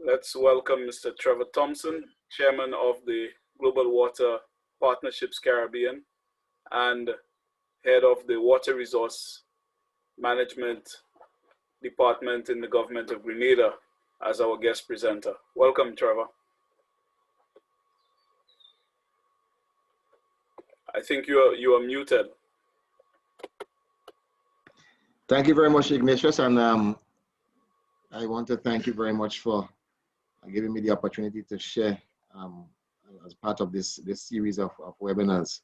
Let's welcome Mr. Trevor Thompson, Chairman of the Global Water Partnerships Caribbean and Head of the Water Resource Management Department in the Government of Grenada, as our guest presenter. Welcome, Trevor. I think you are muted. Thank you very much, Ignatius, and I want to thank you very much for giving me the opportunity to share as part of this series of webinars.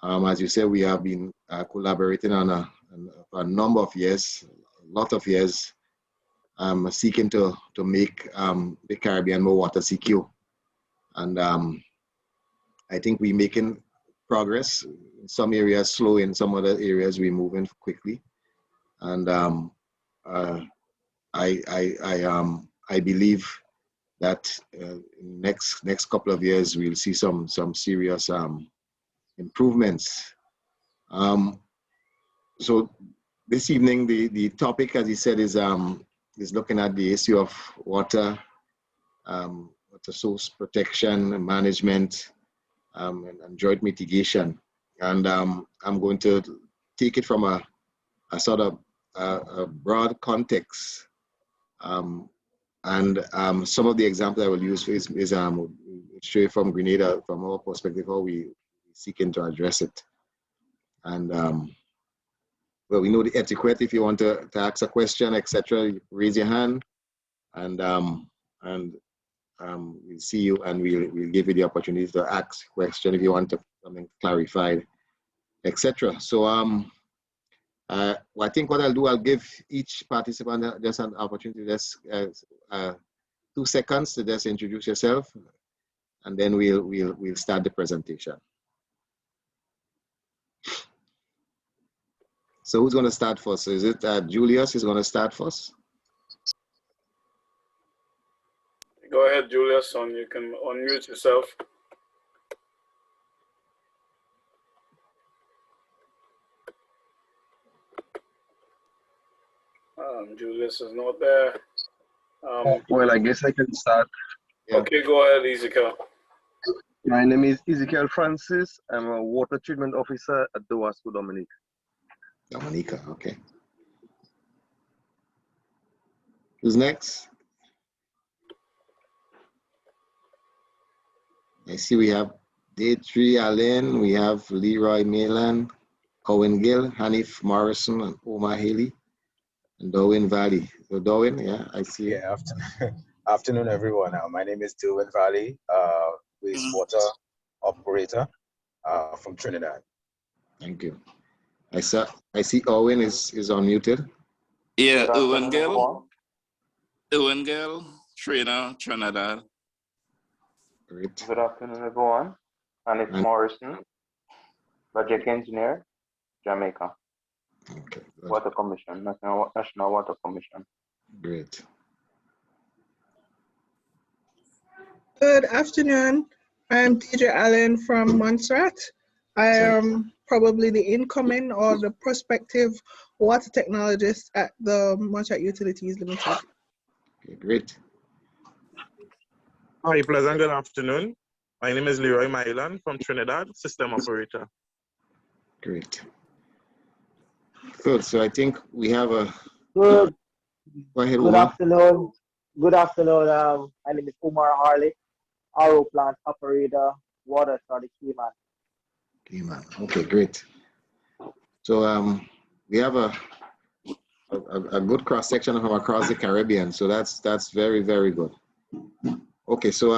As you said, we have been collaborating on a number of years, a lot of years, seeking to make the Caribbean more water secure. And I think we're making progress. In some areas slow, in some other areas we're moving quickly. And I believe that next couple of years we'll see some serious improvements. So this evening the topic, as he said, is looking at the issue of water, water source protection, management, and drought mitigation. And I'm going to take it from a sort of a broad context. And some of the examples I will use is straight from Grenada, from our perspective, how we seeking to address it. And well, we know the etiquette. If you want to ask a question, etc., raise your hand, and we'll see you, and we'll give you the opportunity to ask a question if you want to something clarified, etc. So well, I think what I'll do, I'll give each participant just an opportunity, just 2 seconds to just introduce yourself, and then we'll start the presentation. So who's going to start first? Is it Julius is going to start first? Go ahead, Julius, and you can unmute yourself. Julius is not there. Well, I guess I can start. Yeah. Okay, go ahead, Ezekiel. My name is Ezekiel Francis. I'm a water treatment officer at the Wasco Dominica. Dominica, okay. Who's next? I see we have Daytree Allen, we have Leroy Mayland, Owen Gill, Hanif Morrison, and Omar Haley, and Darwin Valley. So Darwin, yeah, I see. Yeah, afternoon everyone. My name is Darwin Valley, wastewater operator from Trinidad. Thank you. I see Owen is unmuted. Yeah, Owen Gill, Trinidad. Great. Good afternoon, everyone. Hanif Morrison, project engineer, Jamaica. Okay. Good. Water Commission, National Water Commission. Great. Good afternoon. I'm DJ Allen from Montserrat. I am probably the incoming or the prospective water technologist at the Montserrat Utilities Limited. Okay, great. Hi, pleasant good afternoon. My name is Leroy Mylan from Trinidad, system operator. Great. Good. So I think we have a good. Go ahead, good afternoon. Good afternoon. My name is Umar Harley, RO plant operator, water for the Keyman. Keyman. Okay, great. So we have a good cross section from across the Caribbean. So that's very, very good. Okay, so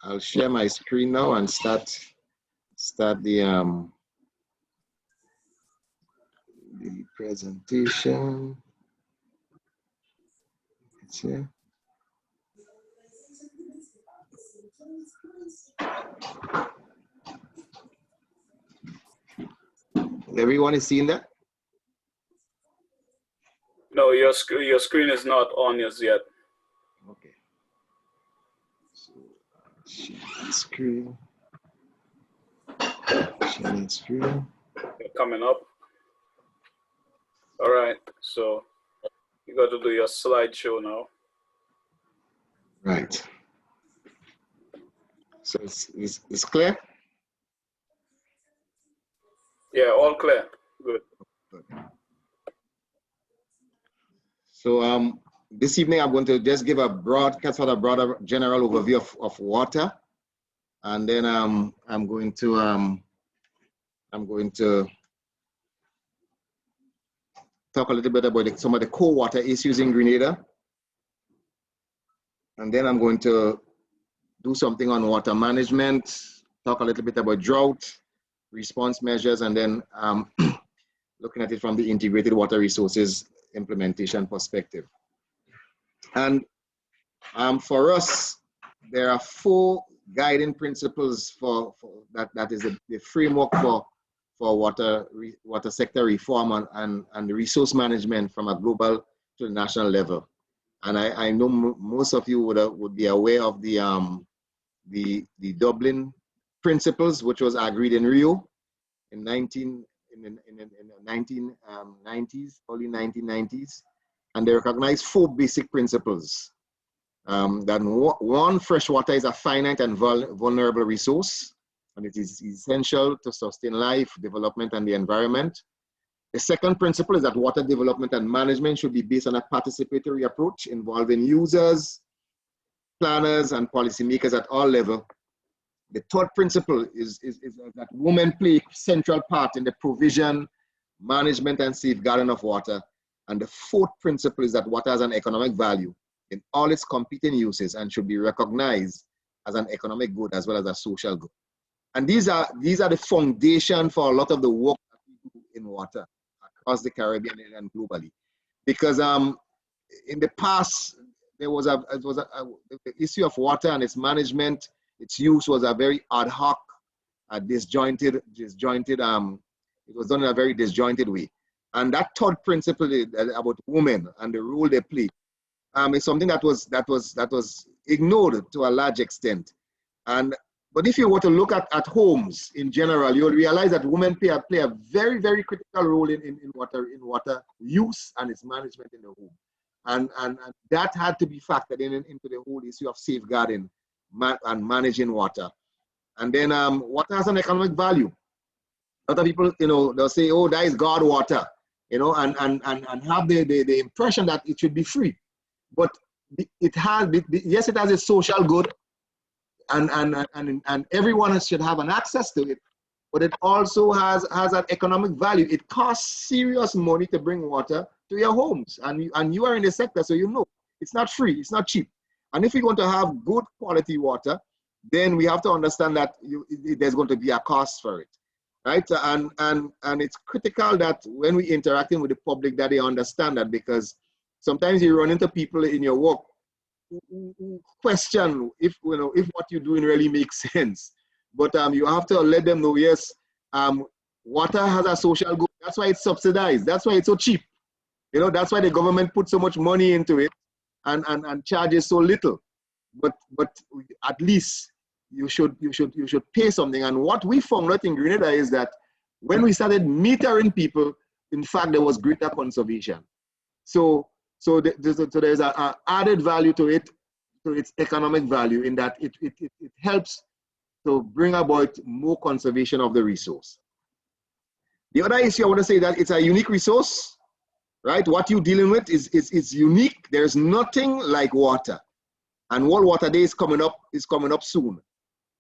I'll share my screen now and start the presentation. It's here. Everyone is seeing that? No, your screen is not on as yet. Okay. So share the screen. Share the screen. They're coming up. All right, so you got to do your slideshow now. Right. So it's clear? Yeah, all clear. Good. So this evening I'm going to just give a broader general overview of water, and then I'm going to talk a little bit about some of the core water issues in Grenada, and then I'm going to do something on water management, talk a little bit about drought response measures, and then looking at it from the integrated water resources implementation perspective. And for us, there are 4 guiding principles for that is the framework for water sector reform and the resource management from a global to the national level. And I know most of you would be aware of the Dublin principles, which was agreed in Rio in the 1990s, early 1990s, and they recognize 4 basic principles. That one, fresh water is a finite and vulnerable resource, and it is essential to sustain life, development, and the environment. The second principle is that water development and management should be based on a participatory approach involving users, planners, and policymakers at all levels. The third principle is that women play a central part in the provision, management, and safeguarding of water. And the fourth principle is that water has an economic value in all its competing uses and should be recognized as an economic good as well as a social good. And these are the foundation for a lot of the work that we do in water across the Caribbean and globally. Because in the past, the issue of water and its management, its use was a very ad hoc, disjointed, it was done in a very disjointed way. And that third principle about women and the role they play is something that was ignored to a large extent. But if you were to look at homes in general, you'll realize that women play a very, very critical role in water use and its management in the home. And that had to be factored into the whole issue of safeguarding and managing water. And then water has an economic value. A lot of people, they'll say, oh, that is God water, and have the impression that it should be free. But yes, it has a social good, and everyone should have an access to it, but it also has an economic value. It costs serious money to bring water to your homes, and you are in the sector, so you know it's not free, it's not cheap. And if we want to have good quality water, then we have to understand that there's going to be a cost for it, right? And it's critical that when we interacting with the public that they understand that, because sometimes you run into people in your work who question if what you're doing really makes sense. But you have to let them know, yes, water has a social good. That's why it's subsidized. That's why it's so cheap. That's why the government puts so much money into it and charges so little. But at least you should pay something. And what we found out in Grenada is that when we started metering people, in fact, there was greater conservation. So there's an added value to it, to its economic value, in that it helps to bring about more conservation of the resource. The other issue I want to say that it's a unique resource, right? What you're dealing with is unique. There's nothing like water. And World Water Day is coming up soon,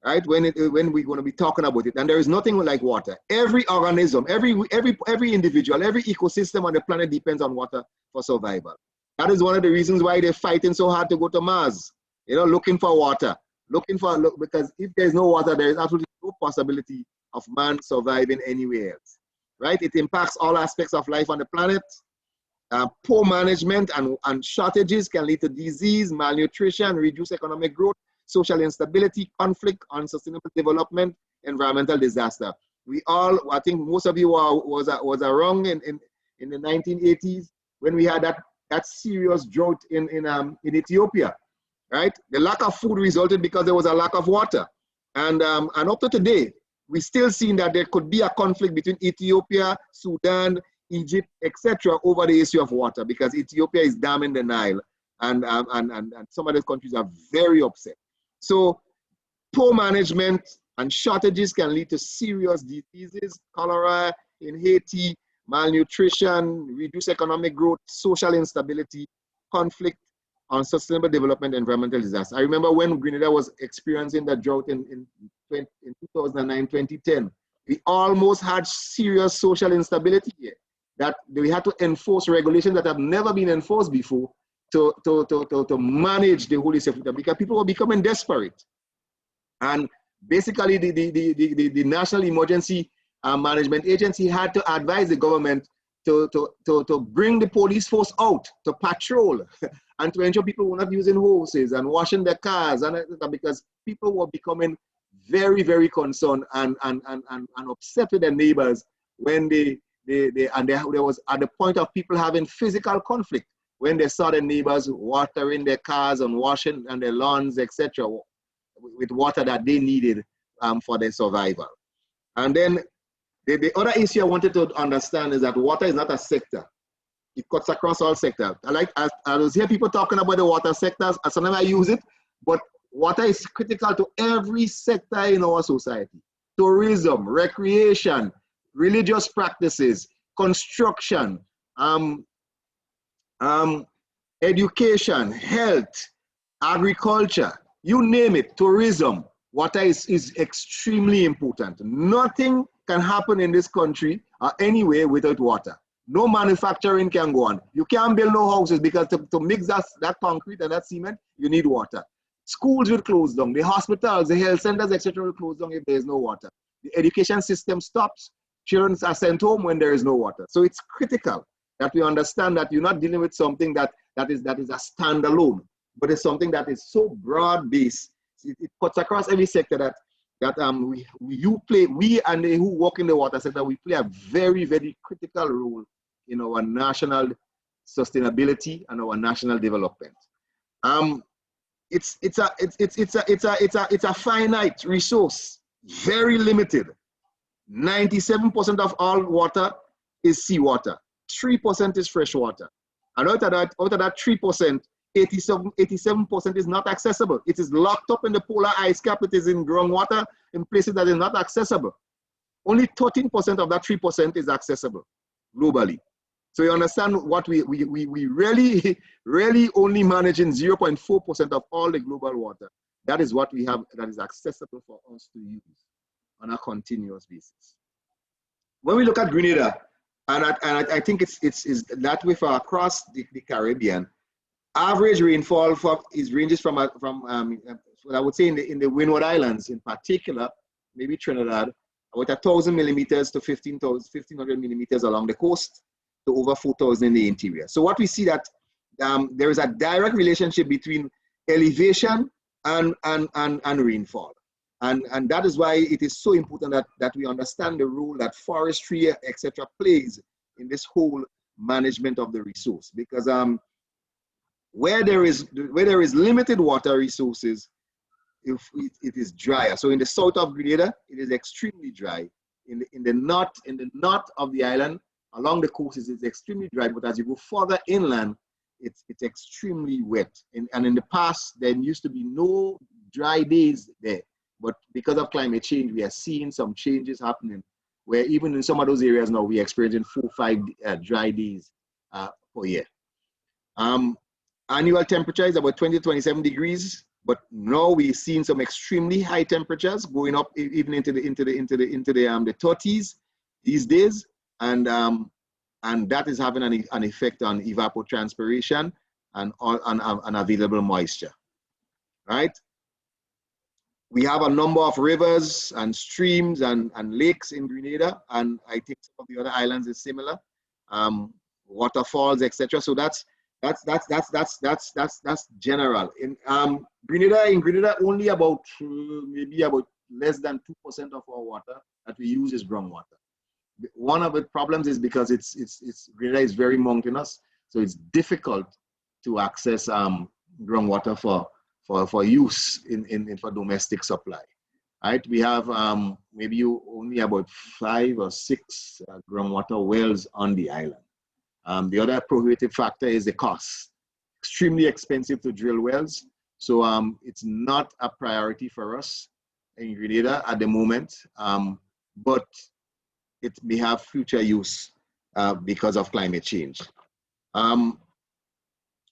right? When we're going to be talking about it. And there is nothing like water. Every organism, every individual, every ecosystem on the planet depends on water for survival. That is one of the reasons why they're fighting so hard to go to Mars, looking for water, because if there's no water, there is absolutely no possibility of man surviving anywhere else, right? It impacts all aspects of life on the planet. Poor management and shortages can lead to disease, malnutrition, reduced economic growth, social instability, conflict, unsustainable development, environmental disaster. I think most of you was around in the 1980s when we had that serious drought in Ethiopia, right? The lack of food resulted because there was a lack of water. And up to today, we're still seeing that there could be a conflict between Ethiopia, Sudan, Egypt, etc., over the issue of water, because Ethiopia is damming the Nile and some of the countries are very upset. So poor management and shortages can lead to serious diseases, cholera in Haiti, malnutrition, reduced economic growth, social instability, conflict, unsustainable development, environmental disaster. I remember when Grenada was experiencing the drought in 2009, 2010, we almost had serious social instability here, that we had to enforce regulations that have never been enforced before to manage the whole system, because people were becoming desperate. And basically the National Emergency Management Agency had to advise the government to bring the police force out to patrol and to ensure people were not using hoses and washing their cars, and because people were becoming very, very concerned and upset with their neighbors when there was at the point of people having physical conflict when they saw their neighbors watering their cars and washing and their lawns, etc., with water that they needed for their survival. And then the other issue I wanted to understand is that water is not a sector. It cuts across all sectors. I was hear people talking about the water sectors, and sometimes I use it, but water is critical to every sector in our society. Tourism, recreation, religious practices, construction, education, health, agriculture, you name it, tourism. Water is extremely important. Nothing can happen in this country or anywhere without water. No manufacturing can go on. You can't build no houses because to mix that concrete and that cement, you need water. Schools will close down. The hospitals, the health centers, etc. will close down if there is no water. The education system stops. Children are sent home when there is no water. So it's critical that we understand that you're not dealing with something that is a standalone, but it's something that is so broad-based. It cuts across every sector that we and they who work in the water sector, we play a very, very critical role in our national sustainability and our national development. It's a finite resource, very limited. 97% of all water is seawater. 3% is fresh water. And out of that 3%, 87% is not accessible. It is locked up in the polar ice cap. It is in groundwater in places that is not accessible. Only 13% of that 3% is accessible globally. So you understand what we really only managing 0.4% of all the global water. That is what we have that is accessible for us to use on a continuous basis. When we look at Grenada, and I think it's that way for across the Caribbean, average rainfall ranges from I would say in the Windward Islands in particular, maybe Trinidad, about 1,000 millimeters to 1,500 millimeters along the coast, to over 4,000 in the interior. So what we see that there is a direct relationship between elevation and rainfall. And that is why it is so important that we understand the role that forestry, etc., plays in this whole management of the resource. Because where there is limited water resources, it is drier. So in the south of Grenada, it is extremely dry. In the north of the island, along the coast, it's extremely dry. But as you go further inland, it's extremely wet. And in the past, there used to be no dry days there. But because of climate change, we are seeing some changes happening, where even in some of those areas now, we're experiencing 4 or 5 dry days per year. Annual temperature is about 20 to 27 degrees, but now we're seeing some extremely high temperatures going up even into the 30s these days, and that is having an effect on evapotranspiration and on available moisture, right? We have a number of rivers and streams and lakes in Grenada, and I think some of the other islands is similar. Waterfalls, etc. So that's general. In Grenada, only about maybe about less than 2% of our water that we use is groundwater. One of the problems is because Grenada is very mountainous, so it's difficult to access groundwater for use for domestic supply. Right? We have maybe only about 5 or 6 groundwater wells on the island. The other prohibitive factor is the cost. extremely expensive to drill wells. So it's not a priority for us in Grenada at the moment, but it may have future use because of climate change.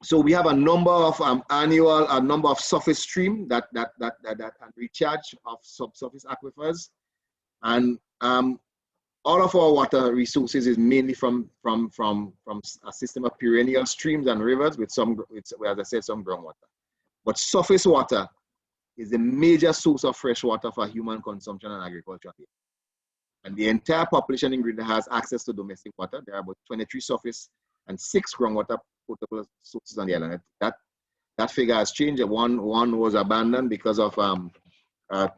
So we have a number of surface stream that can recharge of subsurface aquifers, and all of our water resources is mainly from a system of perennial streams and rivers with some, as I said, some groundwater. But surface water is a major source of fresh water for human consumption and agriculture. And the entire population in Grenada has access to domestic water. There are about 23 surface and 6 groundwater potable sources on the island. That figure has changed. One was abandoned because of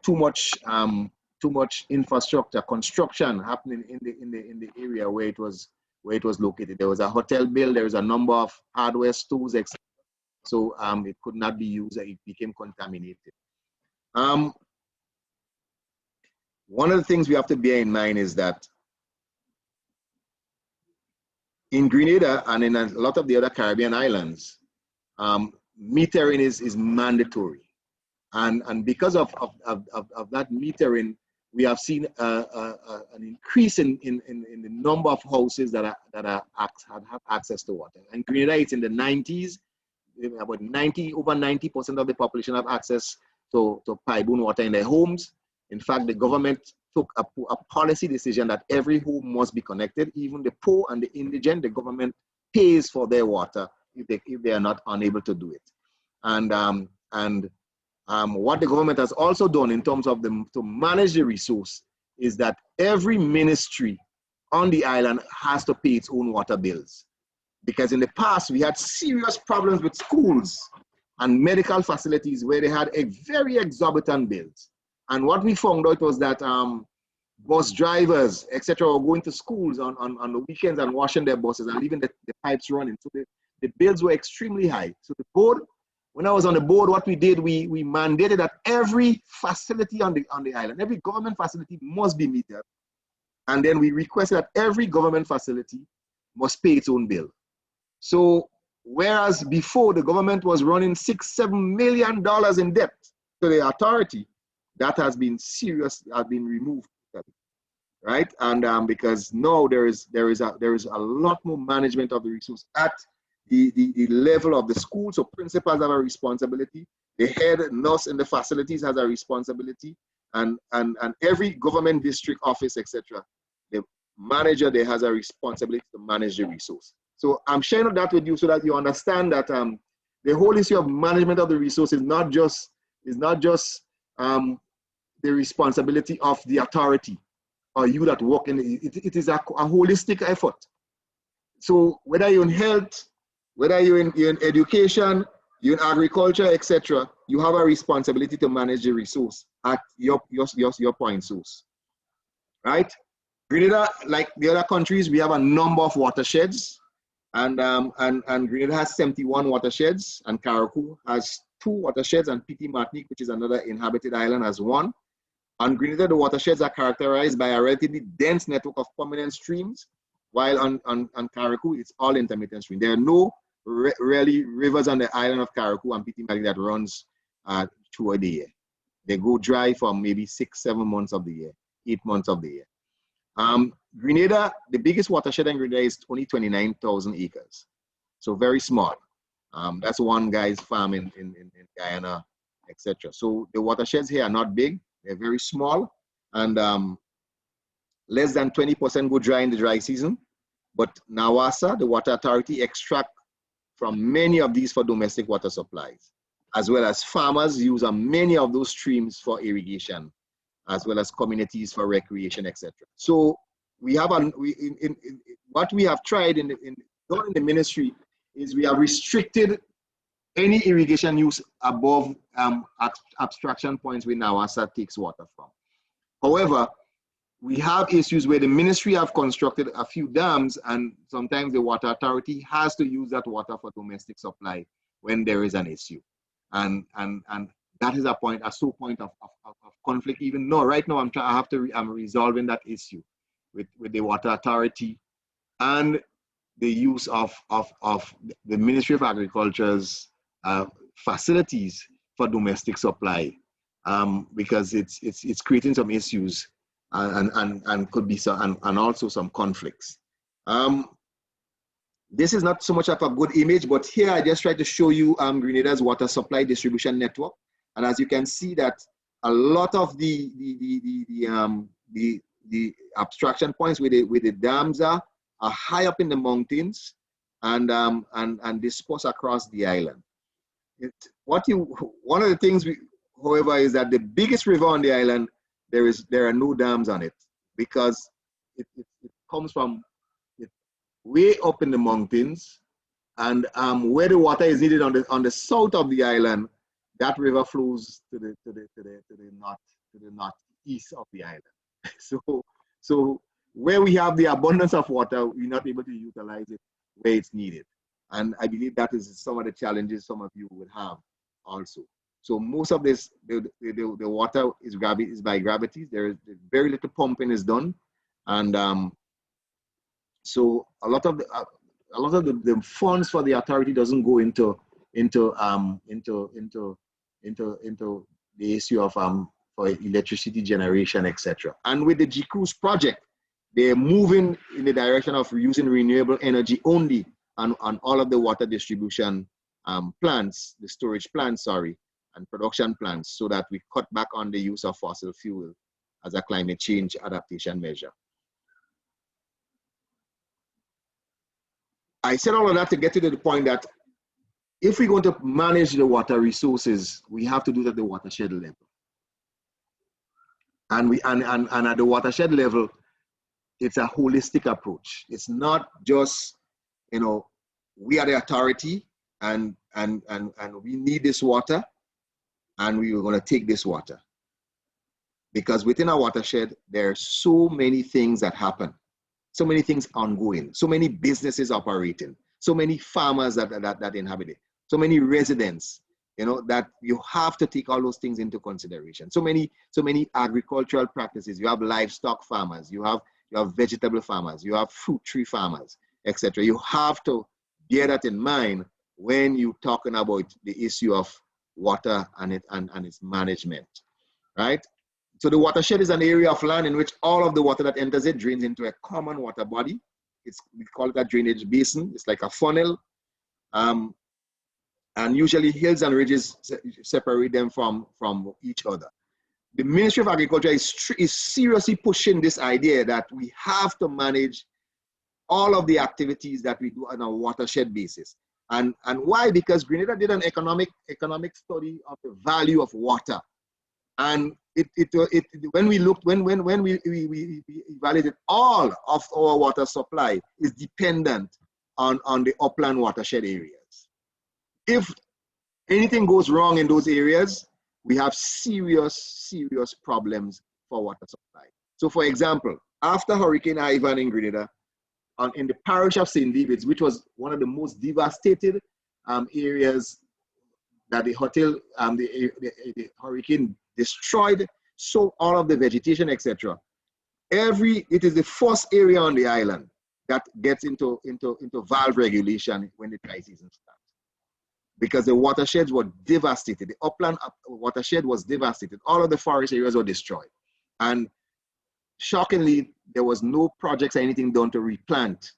too much infrastructure construction happening in the area where it was located. There was a hotel built. There was a number of hardware stores, etc. So it could not be used. It became contaminated. One of the things we have to bear in mind is that in Grenada and in a lot of the other Caribbean islands, metering is mandatory. And because of that metering, we have seen an increase in the number of houses that have access to water. And Grenada, it's in the 90s. About over 90% of the population have access to pipe-borne water in their homes. In fact, the government took a policy decision that every home must be connected. Even the poor and the indigent, the government pays for their water if they are not unable to do it. And what the government has also done in terms of to manage the resource is that every ministry on the island has to pay its own water bills. Because in the past, we had serious problems with schools and medical facilities where they had very exorbitant bills. And what we found out was that bus drivers, etc., were going to schools on the weekends and washing their buses and leaving the pipes running. So the bills were extremely high. So the board, when I was on the board, what we did, we mandated that every facility on the island, every government facility must be metered. And then we requested that every government facility must pay its own bill. So whereas before the government was running $6-7 million in debt to the authority, that has been removed, right? And because now there is a lot more management of the resource at the level of the school. So principals have a responsibility. The head nurse in the facilities has a responsibility, and every government district office, etc. The manager there has a responsibility to manage the resource. So I'm sharing that with you so that you understand that the whole issue of management of the resource is not just the responsibility of the authority or you that work in it. It is a holistic effort. So whether you're in health, whether you're in education, you're in agriculture, etc., you have a responsibility to manage the resource at your point source, right? Grenada, like the other countries, we have a number of watersheds. And Grenada has 71 watersheds, and Carriacou has 2 watersheds, and Petit Martinique, which is another inhabited island, has 1. On Grenada, the watersheds are characterized by a relatively dense network of permanent streams, while on Carriacou, it's all intermittent streams. There are no really rivers on the island of Carriacou and Petit Martinique that runs throughout the year. They go dry for maybe 6-7 months of the year, 8 months of the year. Grenada, the biggest watershed in Grenada is only 29,000 acres. So very small. That's one guy's farm in Guyana, etc. So the watersheds here are not big. They're very small. And less than 20% go dry in the dry season. But CAWASA, the water authority, extract from many of these for domestic water supplies, as well as farmers use many of those streams for irrigation, as well as communities for recreation, etc. So we have what we have tried in the ministry is we have restricted any irrigation use above abstraction points where CAWASA takes water from. However, we have issues where the ministry have constructed a few dams, and sometimes the water authority has to use that water for domestic supply when there is an issue, and that is a sore point of conflict. Even though right now I'm resolving that issue with the water authority and the use of the Ministry of Agriculture's facilities for domestic supply, because it's creating some issues and could be some, and also some conflicts. This is not so much of a good image, but here I just try to show you Grenada's water supply distribution network. And as you can see that a lot of the abstraction points where the dams are high up in the mountains and dispersed across the island. One of the things, however, is that the biggest river on the island, there are no dams on it, because it comes from way up in the mountains, and where the water is needed on the south of the island, that river flows to the northeast of the island. So where we have the abundance of water, we're not able to utilize it where it's needed. And I believe that is some of the challenges some of you would have also. So most of this, the water is by gravity. There is very little pumping is done, and so a lot of the funds for the authority doesn't go into the issue of for electricity generation, etc. And with the GCRUISE project, they're moving in the direction of using renewable energy only on all of the water distribution plants, the storage plants, sorry, and production plants, so that we cut back on the use of fossil fuel as a climate change adaptation measure. I said all of that to get to the point that if we're going to manage the water resources, we have to do it at the watershed level. And at the watershed level, it's a holistic approach. It's not just, you know, we are the authority and we need this water and we are going to take this water. Because within our watershed, there are so many things that happen, so many things ongoing, so many businesses operating, so many farmers that inhabit it, so many residents, you know, that you have to take all those things into consideration. So many agricultural practices. You have livestock farmers, you have vegetable farmers, you have fruit tree farmers, etc. You have to bear that in mind when you're talking about the issue of water and its management, right? So the watershed is an area of land in which all of the water that enters it drains into a common water body. We call it a drainage basin. It's like a funnel. And usually hills and ridges separate them from each other. The Ministry of Agriculture is seriously pushing this idea that we have to manage all of the activities that we do on a watershed basis. And why? Because Grenada did an economic study of the value of water. And when we evaluated, all of our water supply is dependent on the upland watershed areas. If anything goes wrong in those areas, we have serious problems for water supply. So for example, after Hurricane Ivan in Grenada, in the parish of St. David's, which was one of the most devastated areas that the hurricane destroyed, so all of the vegetation, etc. It is the first area on the island that gets into valve regulation when the dry season starts. Because the watersheds were devastated. The upland watershed was devastated. All of the forest areas were destroyed. And shockingly, there was no projects or anything done to replant.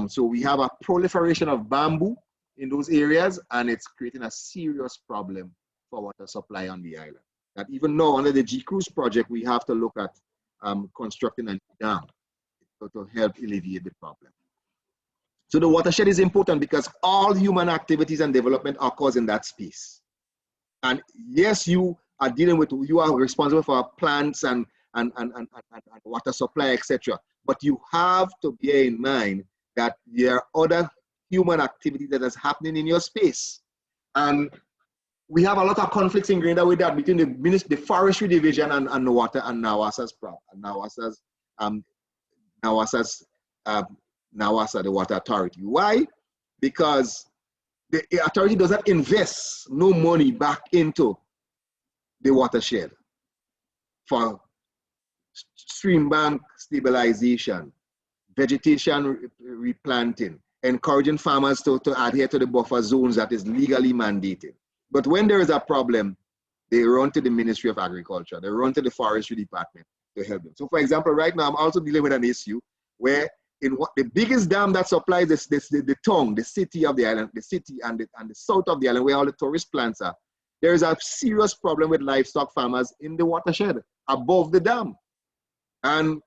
So we have a proliferation of bamboo in those areas, and it's creating a serious problem for water supply on the island. That even now, under the GCRUISE project, we have to look at constructing a dam to help alleviate the problem. So the watershed is important because all human activities and development occurs in that space. And yes, you are responsible for plants and water supply, etc. But you have to bear in mind that there are other human activity that is happening in your space. And we have a lot of conflicts in Grenada with that between the forestry division and the water and NAWASA's NAWASA, the water authority. Why? Because the authority does not invest no money back into the watershed for stream bank stabilization, vegetation replanting, encouraging farmers to adhere to the buffer zones that is legally mandated. But when there is a problem, they run to the Ministry of Agriculture. They run to the Forestry Department to help them. So for example, right now, I'm also dealing with an issue where in what the biggest dam that supplies the tongue, the city of the island, the city and the south of the island where all the tourist plants are, there is a serious problem with livestock farmers in the watershed above the dam. And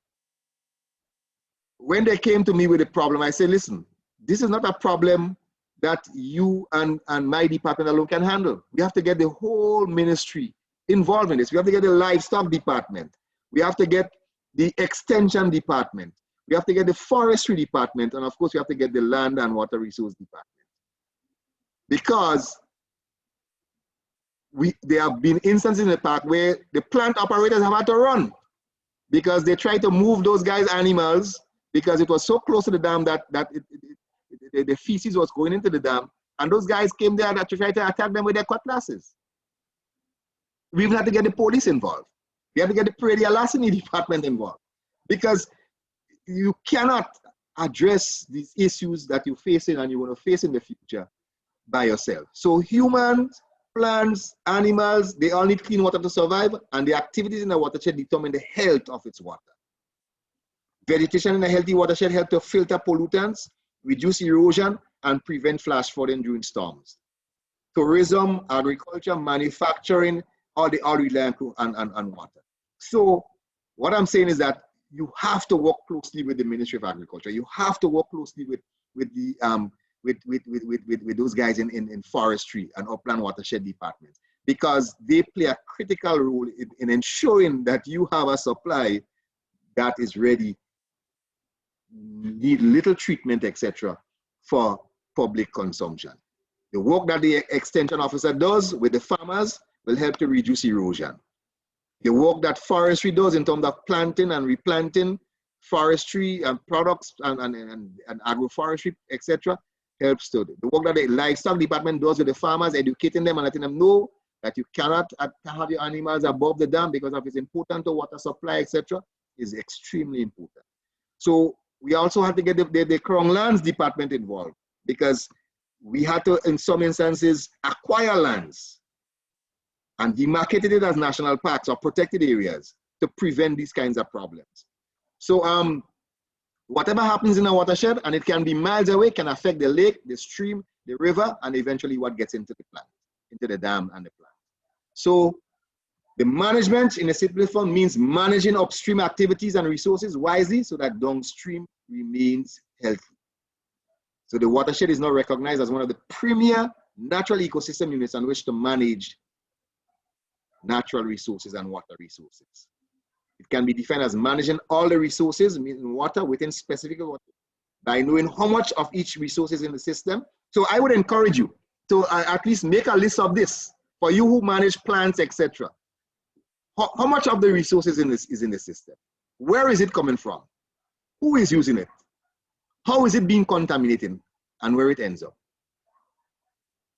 when they came to me with the problem, I said, listen, this is not a problem that you and my department alone can handle. We have to get the whole ministry involved in this. We have to get the livestock department. We have to get the extension department. We have to get the forestry department. And of course, we have to get the land and water resource department. Because there have been instances in the past where the plant operators have had to run because they tried to move those guys' animals because it was so close to the dam that the feces was going into the dam, and those guys came there to try to attack them with their cutlasses. We even had to get the police involved. We had to get the Predialasini department involved because you cannot address these issues that you're facing and you want to face in the future by yourself. So humans, plants, animals, they all need clean water to survive, and the activities in the watershed determine the health of its water. Vegetation in a healthy watershed helps to filter pollutants, reduce erosion, and prevent flash flooding during storms. Tourism, agriculture, manufacturing, all rely on water. So what I'm saying is that you have to work closely with the Ministry of Agriculture. You have to work closely with those guys in forestry and upland watershed departments, because they play a critical role in ensuring that you have a supply that is ready, need little treatment, etc., for public consumption. The work that the extension officer does with the farmers will help to reduce erosion. The work that forestry does in terms of planting and replanting, forestry and products and agroforestry, etc., helps to. The work that the livestock department does with the farmers, educating them and letting them know that you cannot have your animals above the dam because of its important to water supply, etc., is extremely important. So we also have to get the Crown Lands department involved, because we had to, in some instances, acquire lands and demarcate it as national parks or protected areas to prevent these kinds of problems. So whatever happens in a watershed, and it can be miles away, can affect the lake, the stream, the river, and eventually what gets into the plant, into the dam and the plant. So the management in a simple form means managing upstream activities and resources wisely so that downstream remains healthy. So the watershed is now recognized as one of the premier natural ecosystem units on which to manage natural resources and water resources. It can be defined as managing all the resources in water within specific water by knowing how much of each resource is in the system. So I would encourage you to at least make a list of this for you who manage plants, etc. How much of the resources is in the system? Where is it coming from? Who is using it? How is it being contaminated, and where it ends up?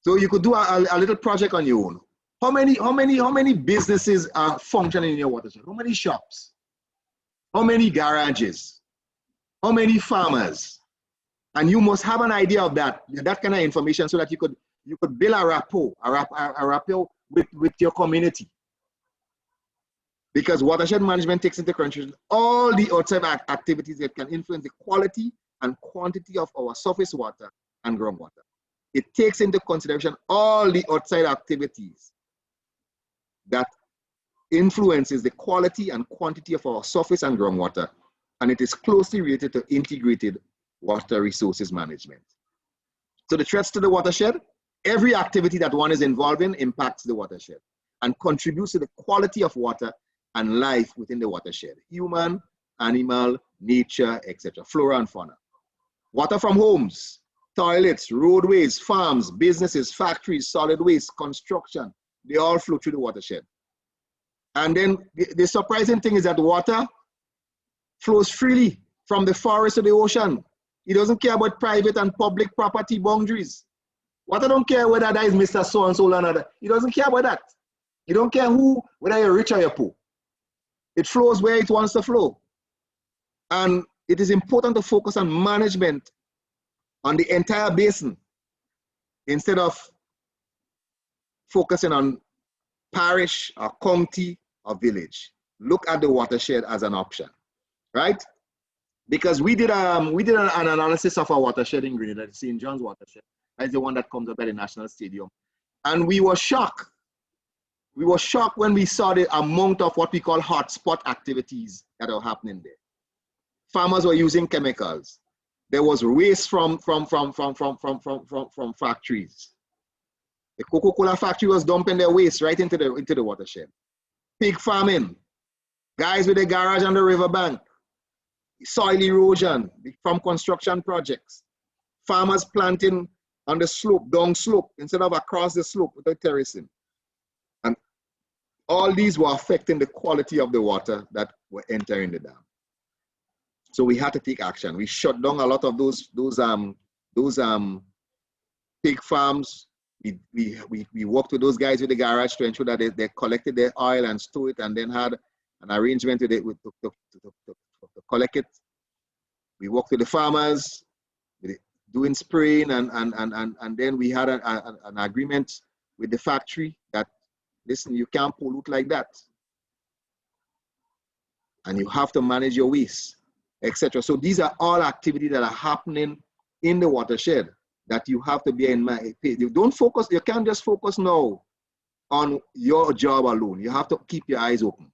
So you could do a little project on your own. How many businesses are functioning in your watershed? How many shops? How many garages? How many farmers? And you must have an idea of that kind of information, so that you could build a rapport with your community. Because watershed management takes into consideration all the outside activities that can influence the quality and quantity of our surface water and groundwater. It takes into consideration all the outside activities that influences the quality and quantity of our surface and groundwater, and it is closely related to integrated water resources management. So the threats to the watershed, every activity that one is involved in impacts the watershed and contributes to the quality of water and life within the watershed: human, animal, nature, etc., flora and fauna. Water from homes, toilets, roadways, farms, businesses, factories, solid waste, construction, they all flow through the watershed. And then the surprising thing is that water flows freely from the forest to the ocean. It doesn't care about private and public property boundaries. Water don't care whether that is Mr. So-and-so or another. It doesn't care about that. It don't care whether you're rich or you're poor. It flows where it wants to flow. And it is important to focus on management on the entire basin instead of focusing on parish or county or village. Look at the watershed as an option, right? Because we did an analysis of our watershed in Grenada, the St. John's watershed. That's the one that comes up by the National Stadium. And we were shocked. We were shocked when we saw the amount of what we call hotspot activities that are happening there. Farmers were using chemicals. There was waste from factories. The Coca-Cola factory was dumping their waste right into the watershed. Pig farming, guys with a garage on the riverbank, soil erosion from construction projects, farmers planting on the slope, down slope, instead of across the slope with the terracing. And all these were affecting the quality of the water that were entering the dam. So we had to take action. We shut down a lot of those pig farms. We worked with those guys with the garage to ensure that they collected their oil and stored it, and then had an arrangement with it to collect it. We worked with the farmers, doing spraying, and then we had an agreement with the factory that, listen, you can't pollute like that. And you have to manage your waste, etc. So these are all activities that are happening in the watershed that you have to be in mind. You don't focus, you can't just focus now on your job alone. You have to keep your eyes open.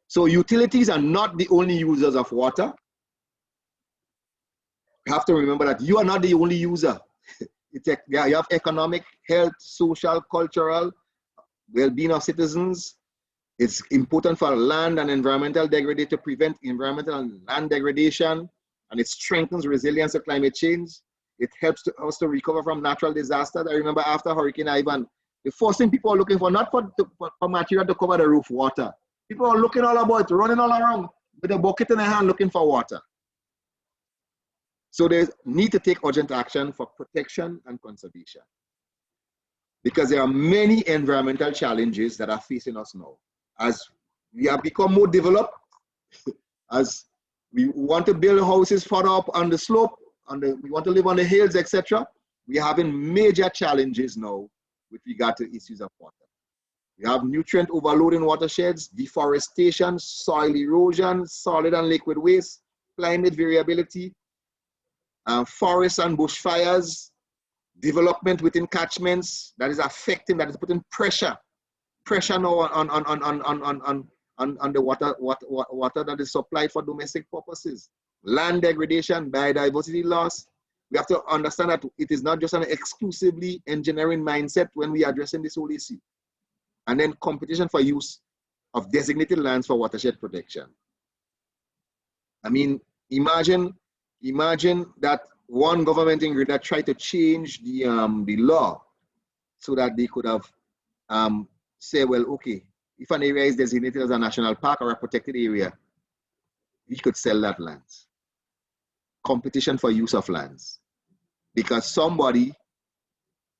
So utilities are not the only users of water. You have to remember that you are not the only user. You have economic, health, social, cultural, well-being of citizens. It's important for land and environmental degradation to prevent environmental and land degradation, and it strengthens resilience to climate change. It helps us to recover from natural disasters. I remember after Hurricane Ivan, the first thing people are looking for, not for material to cover the roof, water. People are looking all about, running all around with a bucket in their hand looking for water. So there's need to take urgent action for protection and conservation, because there are many environmental challenges that are facing us now. As we have become more developed, as we want to build houses further up on the slope, we want to live on the hills, etc. We are having major challenges now with regard to issues of water. We have nutrient overload in watersheds, deforestation, soil erosion, solid and liquid waste, climate variability, forest and bushfires, development within catchments that is affecting, that is putting pressure now on the water that is supplied for domestic purposes. Land degradation, biodiversity loss. We have to understand that it is not just an exclusively engineering mindset when we are addressing this whole issue. And then competition for use of designated lands for watershed protection. I mean, imagine that one government in Grenada tried to change the law so that they could have say, well, okay, if an area is designated as a national park or a protected area, we could sell that land. Competition for use of lands. Because somebody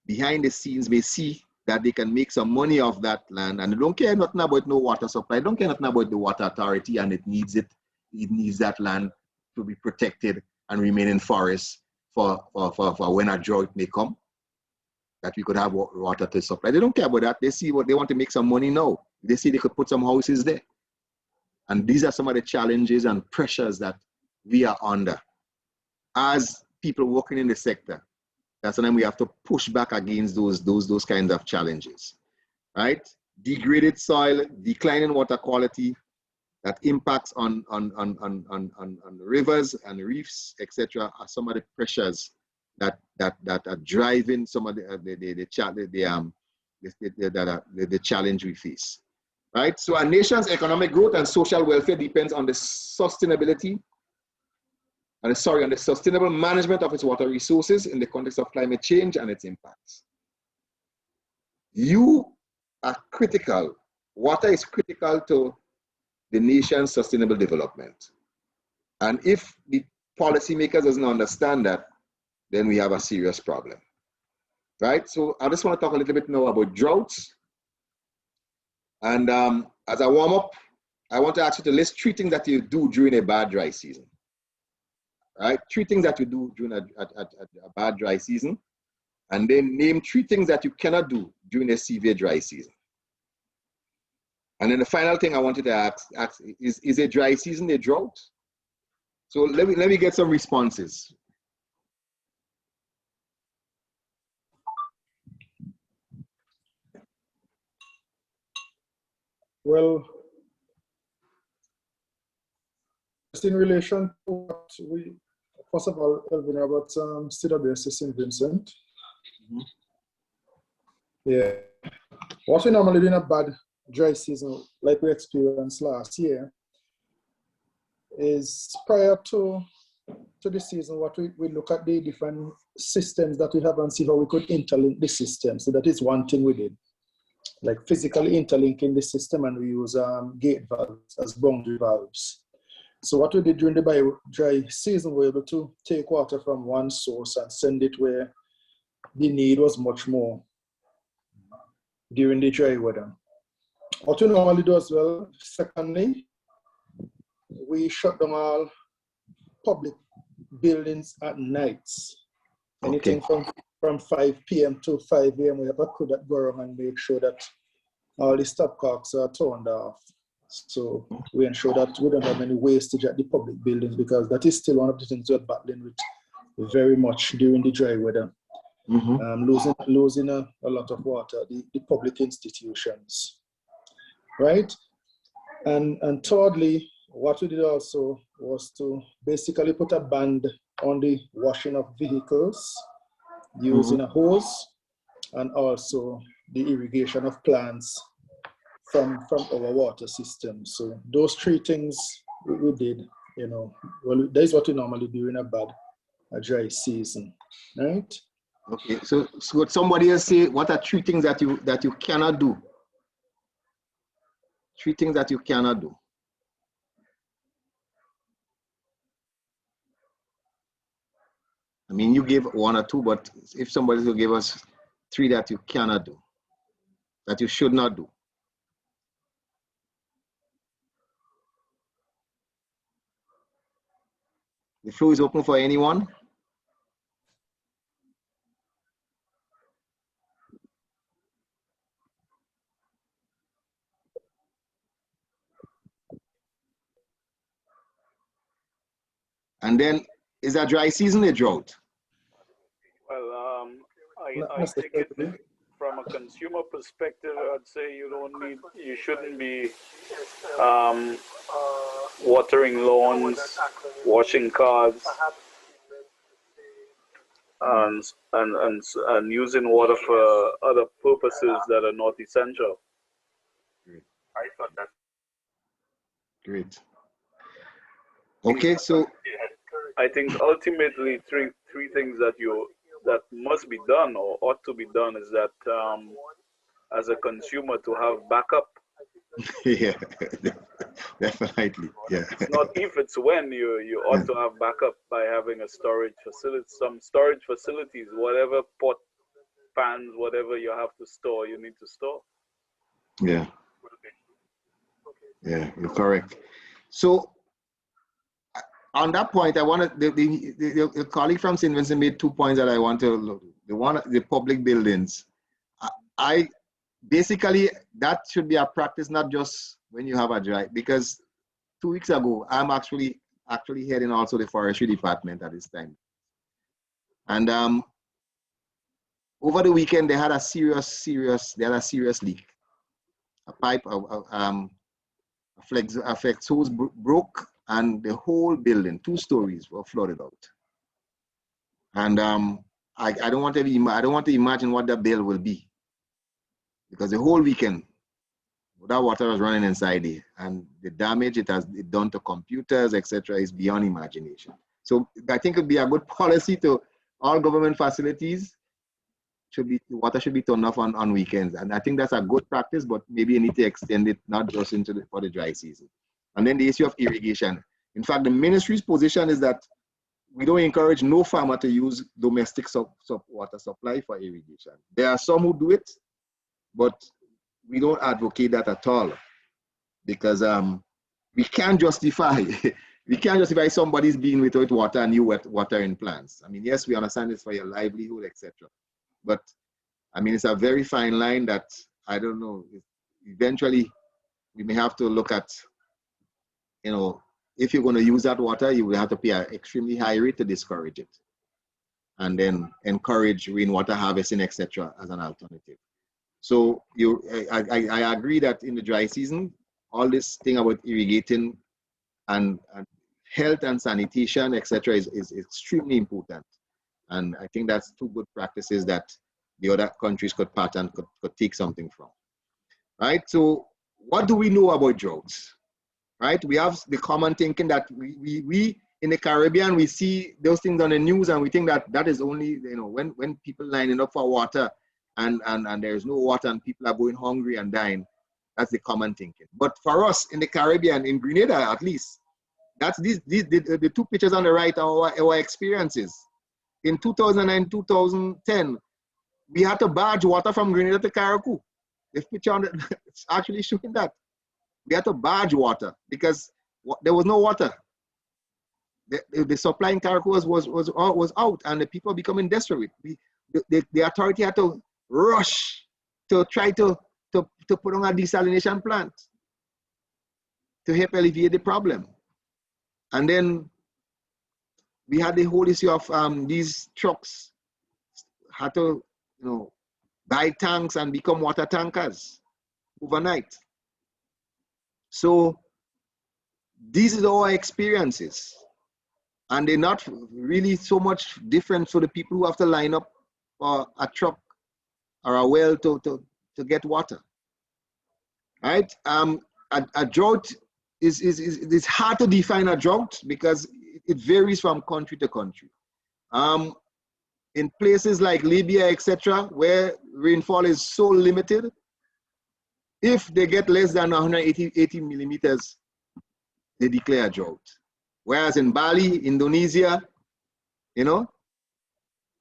behind the scenes may see that they can make some money off that land, and they don't care nothing about no water supply, don't care nothing about the water authority, and it needs that land to be protected and remain in forest for when a drought may come, that we could have water to supply. They don't care about that. They see what they want to make some money now. They see they could put some houses there. And these are some of the challenges and pressures that we are under as people working in the sector. That's when we have to push back against those kinds of challenges, right? Degraded soil, declining water quality that impacts on rivers and reefs, etc., are some of the pressures that are driving some of the challenge we face, right? So our nation's economic growth and social welfare depends on the sustainability, on the sustainable management of its water resources in the context of climate change and its impacts. You are critical. Water is critical to the nation's sustainable development. And if the policymakers doesn't understand that, then we have a serious problem, right? So I just want to talk a little bit now about droughts. And as I warm up, I want to ask you to list 3 things that you do during a bad dry season. right? 3 things that you do during a bad dry season, and then name 3 things that you cannot do during a severe dry season. And then the final thing I wanted to ask is a dry season a drought? So let me get some responses. Well, just in relation to what we, first of all, Elvin, about CWS St. Vincent. Yeah. What we normally do in a bad dry season, like we experienced last year, is prior to the season, what we look at the different systems that we have and see how we could interlink the system. So that is one thing we did, like physically interlinking the system, and we use gate valves as boundary valves. So what we did during the dry season, we were able to take water from one source and send it where the need was much more during the dry weather. What we normally do as well, secondly, we shut down all public buildings at nights. Anything from 5 p.m. to 5 a.m. we have a crew that go around and make sure that all the stopcocks are turned off. So we ensure that we don't have any wastage at the public buildings, because that is still one of the things we're battling with very much during the dry weather. Losing a lot of water, the public institutions, right? And thirdly, what we did also was to basically put a ban on the washing of vehicles using a hose, and also the irrigation of plants from our water system. So those 3 things we did, you know. Well, that is what we normally do in a dry season, right? Okay, so would somebody else say, what are 3 things that you cannot do? 3 things that you cannot do. I mean, you gave 1 or 2, but if somebody will give us 3 that you cannot do, that you should not do. The floor is open for anyone. And then, is a dry season a drought? Well, I think it, from a consumer perspective, I'd say you shouldn't be watering lawns, washing cars, and using water for other purposes that are not essential. Great. I thought that. Great. Okay, so I think ultimately three things that must be done or ought to be done is that as a consumer to have backup. Yeah, definitely. Yeah. It's not if, it's when you ought to have backup by having a storage facility, some storage facilities, whatever pot, pans, whatever you have to store, you need to store. Yeah. Yeah, you're correct. So on that point, I wanted the colleague from St. Vincent made 2 points that I want to look. The public buildings. I basically, that should be a practice, not just when you have a dry, because 2 weeks ago, I'm actually heading also the forestry department at this time. And over the weekend, they had a serious leak. A pipe, a flex hose broke, and the whole building, 2 stories, were flooded out. And I don't want to imagine what the bill will be, because the whole weekend that water was running inside there, and the damage it has done to computers, etc., is beyond imagination. So I think it would be a good policy to all government facilities. Water should be turned off on weekends, and I think that's a good practice. But maybe you need to extend it not just for the dry season. And then the issue of irrigation. In fact, the ministry's position is that we don't encourage no farmer to use domestic water supply for irrigation. There are some who do it, but we don't advocate that at all, because we can't justify we can't justify somebody's being without water and you watering plants. I mean, yes, we understand it's for your livelihood, etc. But I mean, it's a very fine line that I don't know. Eventually, we may have to look at, you know, if you're going to use that water, you will have to pay an extremely high rate to discourage it, and then encourage rainwater harvesting, etc., as an alternative. So I agree that in the dry season, all this thing about irrigating and health and sanitation, etc., is extremely important. And I think that's two good practices that the other countries could pattern, could take something from. Right? So what do we know about droughts? Right? We have the common thinking that we in the Caribbean, we see those things on the news and we think that that is only, you know, when people lining up for water and there's no water and people are going hungry and dying. That's the common thinking. But for us in the Caribbean, in Grenada at least, that's the two pictures on the right are our experiences. In 2009, 2010, we had to barge water from Grenada to Carriacou. This picture on it's actually showing that. We had to barge water because there was no water. The supply in Carriacou was out and the people becoming desperate. The authority had to rush to try to put on a desalination plant to help alleviate the problem. And then we had the whole issue of these trucks had to, you know, buy tanks and become water tankers overnight. So these are our experiences. And they're not really so much different for the people who have to line up for a truck or a well to get water. Right? A drought it's hard to define a drought because it varies from country to country. In places like Libya, etc., where rainfall is so limited, if they get less than 180 millimeters, they declare a drought. Whereas in Bali, Indonesia, you know,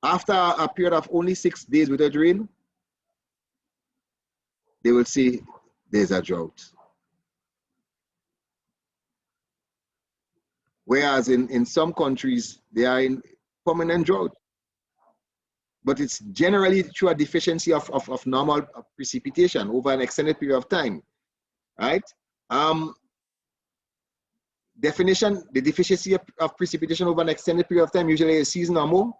after a period of only 6 days without rain, they will say there's a drought. Whereas in some countries, they are in permanent drought. But it's generally through a deficiency of normal precipitation over an extended period of time, right? The deficiency of precipitation over an extended period of time, usually a season or more,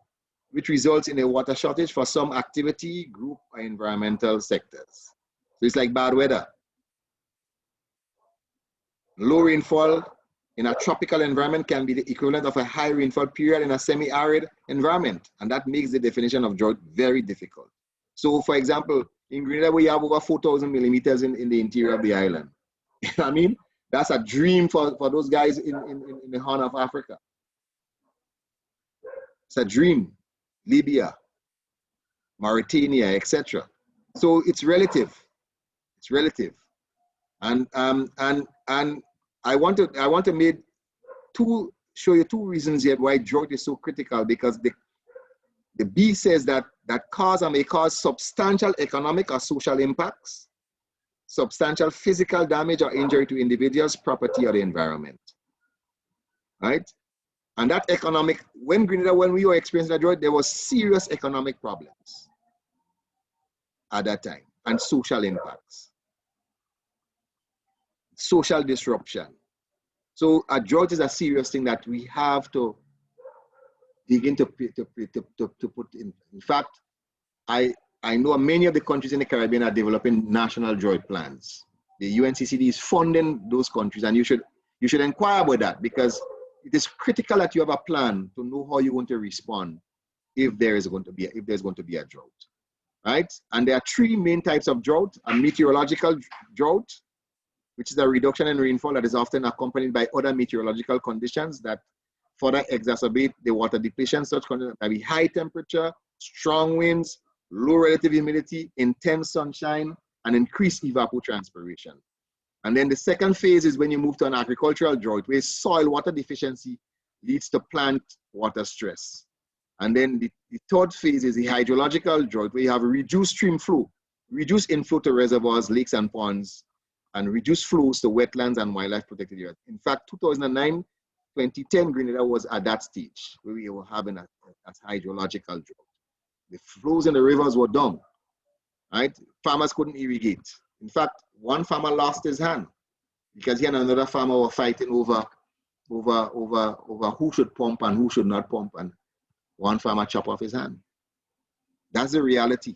which results in a water shortage for some activity, group, or environmental sectors. So it's like bad weather. Low rainfall in a tropical environment can be the equivalent of a high rainfall period in a semi-arid environment, and that makes the definition of drought very difficult. So, for example, in Grenada, we have over 4,000 millimeters in the interior of the island. You know what I mean? That's a dream for those guys in the Horn of Africa. It's a dream. Libya, Mauritania, etc. So it's relative. It's relative. And I want to show you two reasons here why drought is so critical, because the B says that cause or may cause substantial economic or social impacts, substantial physical damage or injury to individuals, property, or the environment. Right? And that economic, when we were experiencing a drought, there was serious economic problems at that time and social impacts. Social disruption. So a drought is a serious thing that we have to begin to put in. In fact, I know many of the countries in the Caribbean are developing national drought plans. The UNCCD is funding those countries, and you should inquire about that, because it is critical that you have a plan to know how you're going to respond if there's going to be a drought, right? And there are three main types of drought: a meteorological drought, which is a reduction in rainfall that is often accompanied by other meteorological conditions that further exacerbate the water depletion. Such conditions can be high temperature, strong winds, low relative humidity, intense sunshine, and increased evapotranspiration. And then the second phase is when you move to an agricultural drought, where soil water deficiency leads to plant water stress. And then the third phase is the hydrological drought, where you have a reduced stream flow, reduced inflow to reservoirs, lakes, and ponds, and reduced flows to wetlands and wildlife protected areas. In fact, 2009 2010, Grenada was at that stage where we were having a hydrological drought. The flows in the rivers were down, right? Farmers couldn't irrigate. In fact, one farmer lost his hand because he and another farmer were fighting over who should pump and who should not pump, and one farmer chopped off his hand. That's the reality.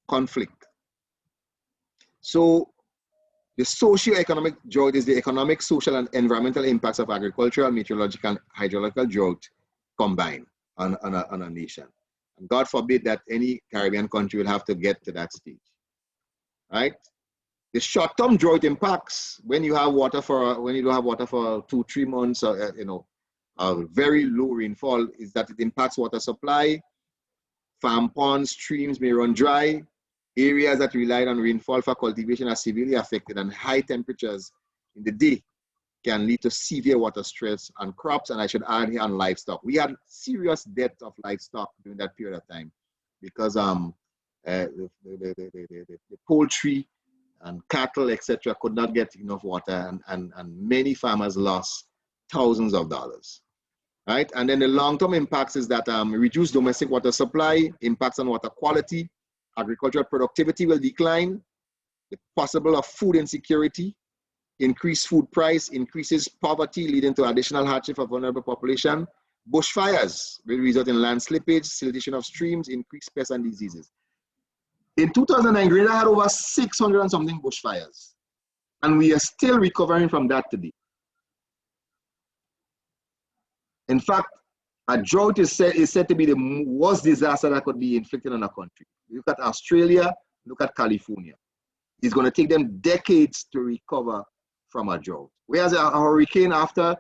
Conflict. So the socio-economic drought is the economic, social, and environmental impacts of agricultural, meteorological, and hydrological drought combined on a nation. And God forbid that any Caribbean country will have to get to that stage, right? The short-term drought impacts when you have water for when you don't have water for 2-3 months, very low rainfall, is that it impacts water supply. Farm ponds, streams may run dry. Areas that relied on rainfall for cultivation are severely affected, and high temperatures in the day can lead to severe water stress on crops, and I should add here on livestock. We had serious death of livestock during that period of time because the poultry and cattle, etc., could not get enough water, and many farmers lost thousands of dollars. Right? And then the long-term impacts is that reduced domestic water supply, impacts on water quality, agricultural productivity will decline, the possible of food insecurity, increased food price, increases poverty, leading to additional hardship for vulnerable population. Bushfires will result in land slippage, siltation of streams, increased pests and diseases. In 2009, Grenada had over 600 and something bushfires, and we are still recovering from that today. In fact, a drought is said to be the worst disaster that could be inflicted on a country. Look at Australia, look at California. It's going to take them decades to recover from a drought. Whereas a hurricane, after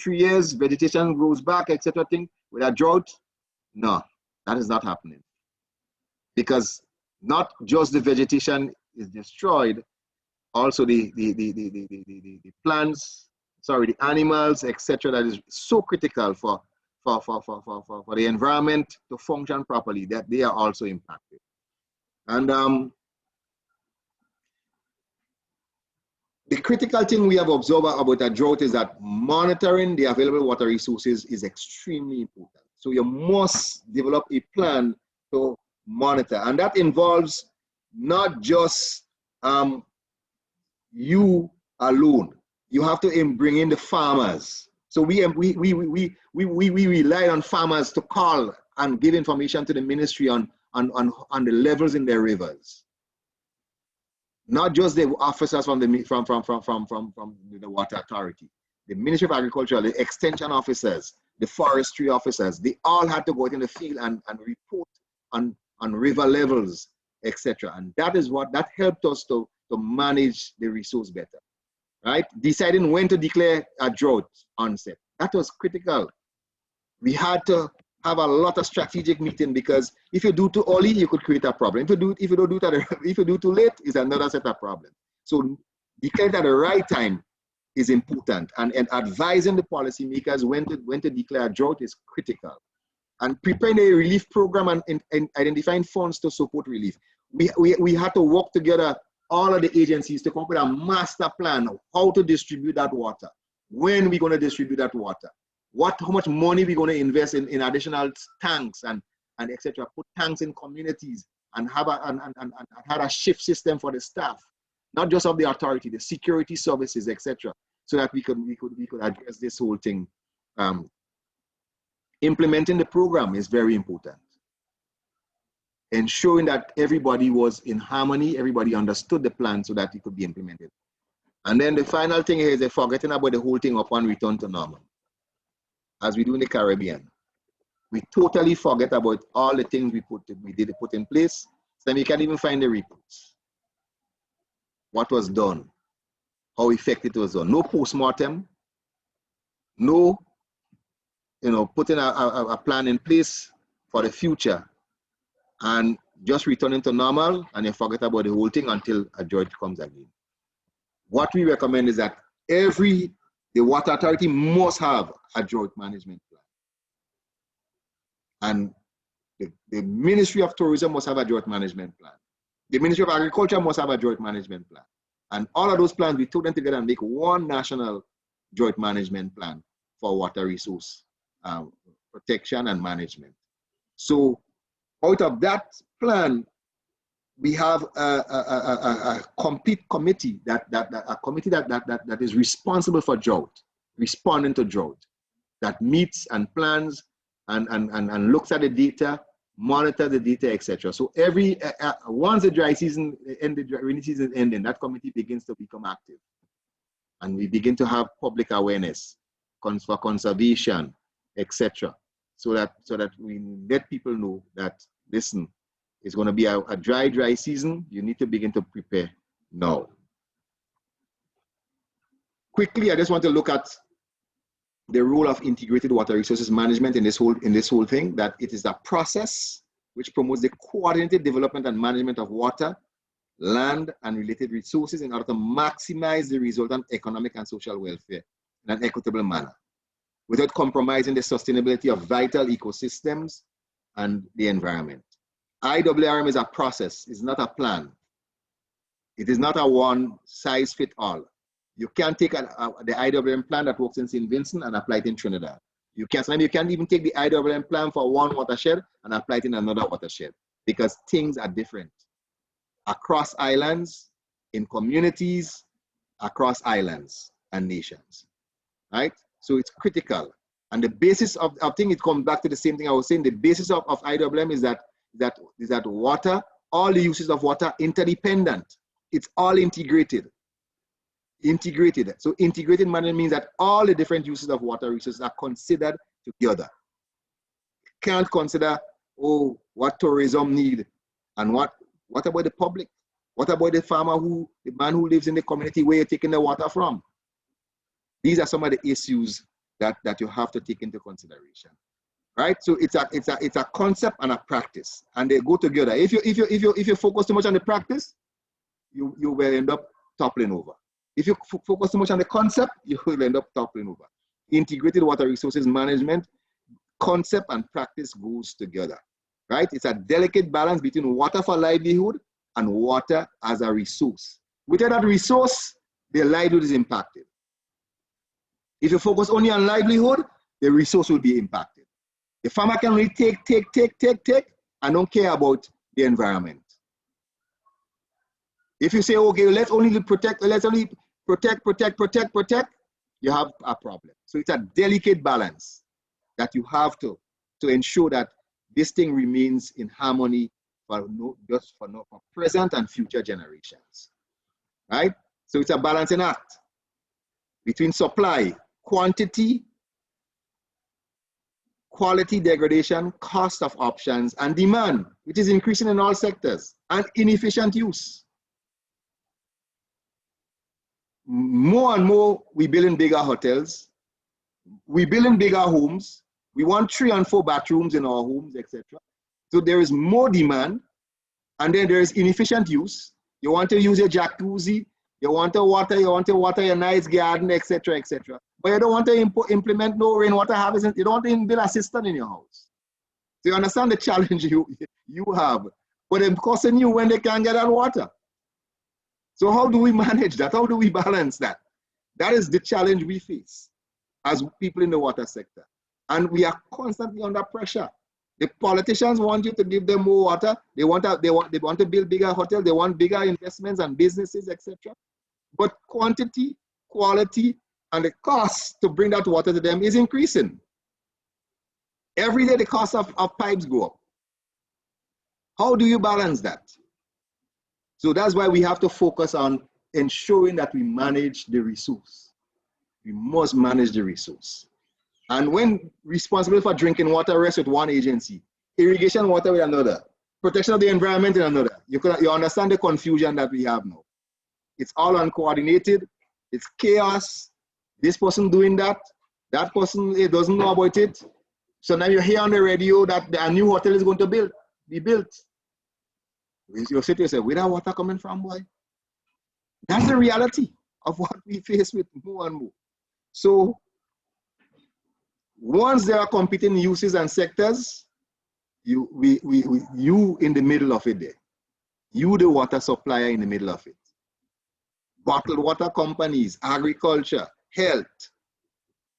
2-3 years, vegetation grows back, etc. With a drought, no, that is not happening. Because not just the vegetation is destroyed, also the plants, the animals, etc., that is so critical for the environment to function properly, that they are also impacted. And the critical thing we have observed about a drought is that monitoring the available water resources is extremely important. So you must develop a plan to monitor, and that involves not just you alone. You have to bring in the farmers. So we rely on farmers to call and give information to the ministry on the levels in their rivers. Not just the officers from the water authority, the Ministry of Agriculture, the extension officers, the forestry officers, they all had to go out in the field and report on river levels, etc. And that is what that helped us to manage the resource better. Right? Deciding when to declare a drought onset. That was critical. We had to have a lot of strategic meeting, because if you do too early, you could create a problem. If you do too late, it's another set of problems. So declaring at the right time is important, and advising the policymakers when to declare a drought is critical. And preparing a relief program and identifying funds to support relief. We had to work together, all of the agencies, to come up with a master plan of how to distribute that water, when we're going to distribute that water, how much money we're going to invest in additional tanks and etc. Put tanks in communities and have a shift system for the staff, not just of the authority, the security services, etc. So that we could address this whole thing. Implementing the program is very important. Ensuring that everybody was in harmony, everybody understood the plan so that it could be implemented. And then the final thing here is forgetting about the whole thing upon return to normal. As we do in the Caribbean, we totally forget about all the things we did put in place. Then we can't even find the reports. What was done, how effective it was done. No post-mortem, no, putting a plan in place for the future, and just returning to normal, and you forget about the whole thing until a drought comes again. What we recommend is that the water authority must have a drought management plan. And the Ministry of Tourism must have a drought management plan. The Ministry of Agriculture must have a drought management plan. And all of those plans, we took them together and make one national drought management plan for water resource protection and management. So out of that plan, we have a complete committee that is responsible for drought, responding to drought, that meets and plans and looks at the data, monitor the data, etc. So once the dry season ended, the rainy season ending, that committee begins to become active, and we begin to have public awareness for conservation, etc. So that we let people know that, listen, it's going to be a dry season. You need to begin to prepare now. Quickly, I just want to look at the role of integrated water resources management in this whole thing, that it is a process which promotes the coordinated development and management of water, land, and related resources in order to maximize the resultant economic and social welfare in an equitable manner, without compromising the sustainability of vital ecosystems and the environment. IWRM is a process, it's not a plan. It is not a one-size-fits-all. You can't take the IWRM plan that works in St. Vincent and apply it in Trinidad. You can't even take the IWRM plan for one watershed and apply it in another watershed, because things are different across islands, in communities, across islands and nations, right? So it's critical. And the basis of, I think it comes back to the same thing I was saying, the basis of IWM is that water, all the uses of water, interdependent. It's all integrated. So integrated management means that all the different uses of water resources are considered together. Can't consider, oh, what tourism need, and what about the public? What about the farmer the man who lives in the community where you're taking the water from? These are some of the issues that you have to take into consideration, right? So it's a concept and a practice, and they go together. If you focus too much on the practice, you will end up toppling over. If you focus too much on the concept, you will end up toppling over. Integrated water resources management, concept and practice goes together, right? It's a delicate balance between water for livelihood and water as a resource. Without that resource, their livelihood is impacted. If you focus only on livelihood, the resource will be impacted. The farmer can only take, and don't care about the environment. If you say, okay, let's only protect, you have a problem. So it's a delicate balance that you have to ensure that this thing remains in harmony for present and future generations, right? So it's a balancing act between supply, quantity, quality degradation, cost of options, and demand, which is increasing in all sectors, and inefficient use. More and more, we build in bigger hotels, we build in bigger homes, we want 3 and 4 bathrooms in our homes, etc. So there is more demand, and then there is inefficient use. You want to use your jacuzzi, you want to water your nice garden, etc., etc. But you don't want to implement no rainwater harvesting. You don't want to build a cistern in your house. So you understand the challenge you have, but it's costing you when they can't get that water. So how do we manage that? How do we balance that? That is the challenge we face as people in the water sector. And we are constantly under pressure. The politicians want you to give them more water. They want to build bigger hotels. They want bigger investments and businesses, etc. But quantity, quality, and the cost to bring that water to them is increasing. Every day the cost of pipes go up. How do you balance that? So that's why we have to focus on ensuring that we manage the resource. We must manage the resource. And when responsible for drinking water rests with one agency, irrigation water with another, protection of the environment in another, you understand the confusion that we have now. It's all uncoordinated, it's chaos, this person doing that person doesn't know about it. So now you hear on the radio that a new hotel is going to be built. You say to yourself, where that water coming from, boy? That's the reality of what we face with more and more. So once there are competing uses and sectors, you in the middle of it there. You the water supplier in the middle of it. Bottled water companies, agriculture, health,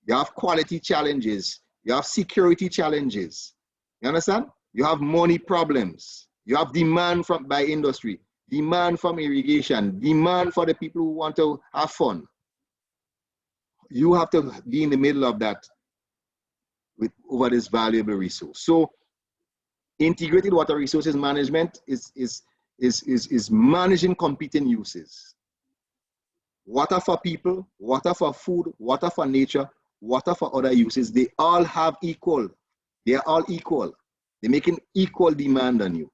You have quality challenges. You have security challenges. You understand? You have money problems. You have demand by industry, demand from irrigation, demand for the people who want to have fun. You have to be in the middle of that over this valuable resource. So integrated water resources management is managing competing uses. Water for people, water for food, water for nature, water for other uses. They all have equal. They are all equal. They're making equal demand on you.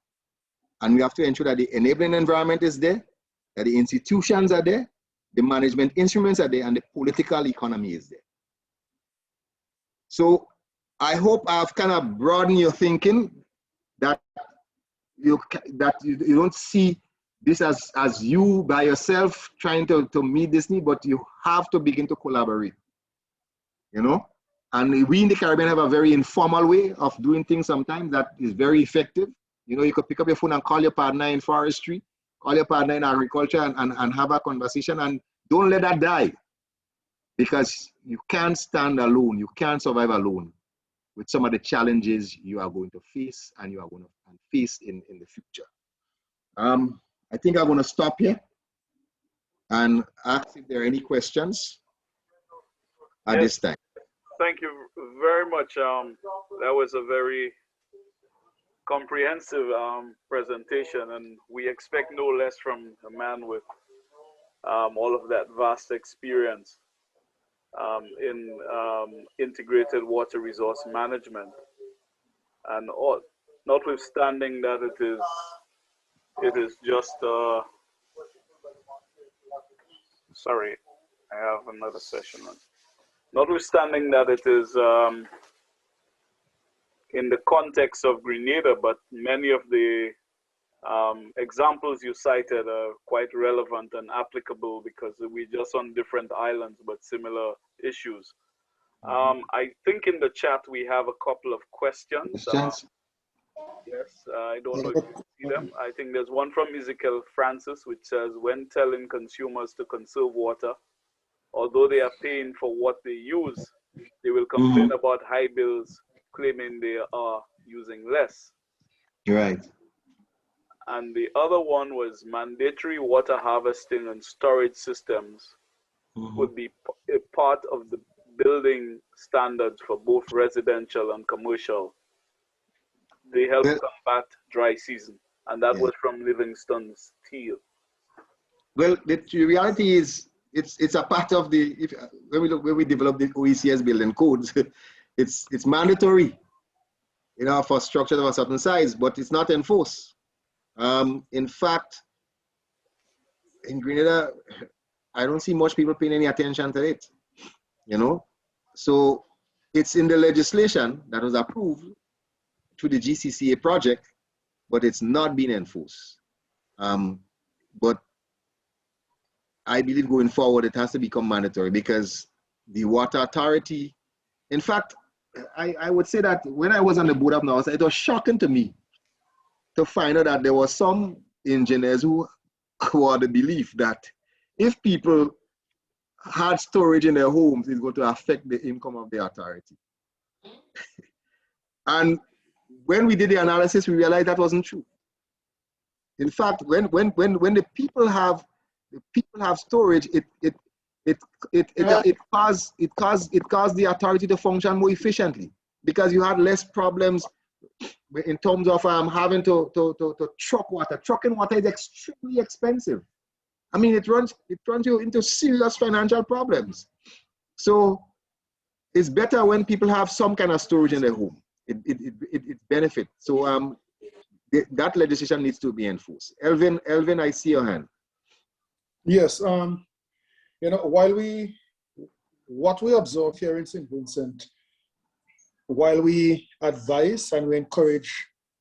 And we have to ensure that the enabling environment is there, that the institutions are there, the management instruments are there, and the political economy is there. So I hope I've kind of broadened your thinking, that you don't see this as you by yourself trying to meet this need, but you have to begin to collaborate, you know? And we in the Caribbean have a very informal way of doing things sometimes that is very effective. You know, you could pick up your phone and call your partner in forestry, call your partner in agriculture and have a conversation, and don't let that die, because you can't stand alone. You can't survive alone with some of the challenges you are going to face and you are going to face in the future. I think I'm going to stop here and ask if there are any questions at this time. Thank you very much. That was a very comprehensive presentation, and we expect no less from a man with all of that vast experience in integrated water resource management. And notwithstanding that it is just sorry, I have another session on. Notwithstanding that it is in the context of Grenada, but many of the examples you cited are quite relevant and applicable because we're just on different islands but similar issues. I think in the chat we have a couple of questions. Yes, I don't know if you see them. I think there's one from Ezekiel Francis, which says, when telling consumers to conserve water, although they are paying for what they use, they will complain about high bills, claiming they are using less. Right. And the other one was mandatory water harvesting and storage systems would be a part of the building standards for both residential and commercial. They help combat dry season. And that was from Livingston's Teal. Well, the reality is, it's a part of the, when we develop the OECS building codes, it's mandatory, you know, for structures of a certain size, but it's not enforced. In fact, in Grenada, I don't see much people paying any attention to it, you know. So it's in the legislation that was approved through the GCCA project, but it's not being enforced. But I believe going forward, it has to become mandatory, because the water authority, in fact, I would say that when I was on the board of NOAA, it was shocking to me to find out that there were some engineers who had the belief that if people had storage in their homes, it's going to affect the income of the authority. And when we did the analysis, we realized that wasn't true. In fact, when the people have storage, it caused the authority to function more efficiently, because you had less problems in terms of having to truck water. Trucking water is extremely expensive. I mean, it runs you into serious financial problems. So it's better when people have some kind of storage in their home. It benefits. So that legislation needs to be enforced. Elvin, I see your hand. Yes. You know, what we observe here in St. Vincent, while we advise and we encourage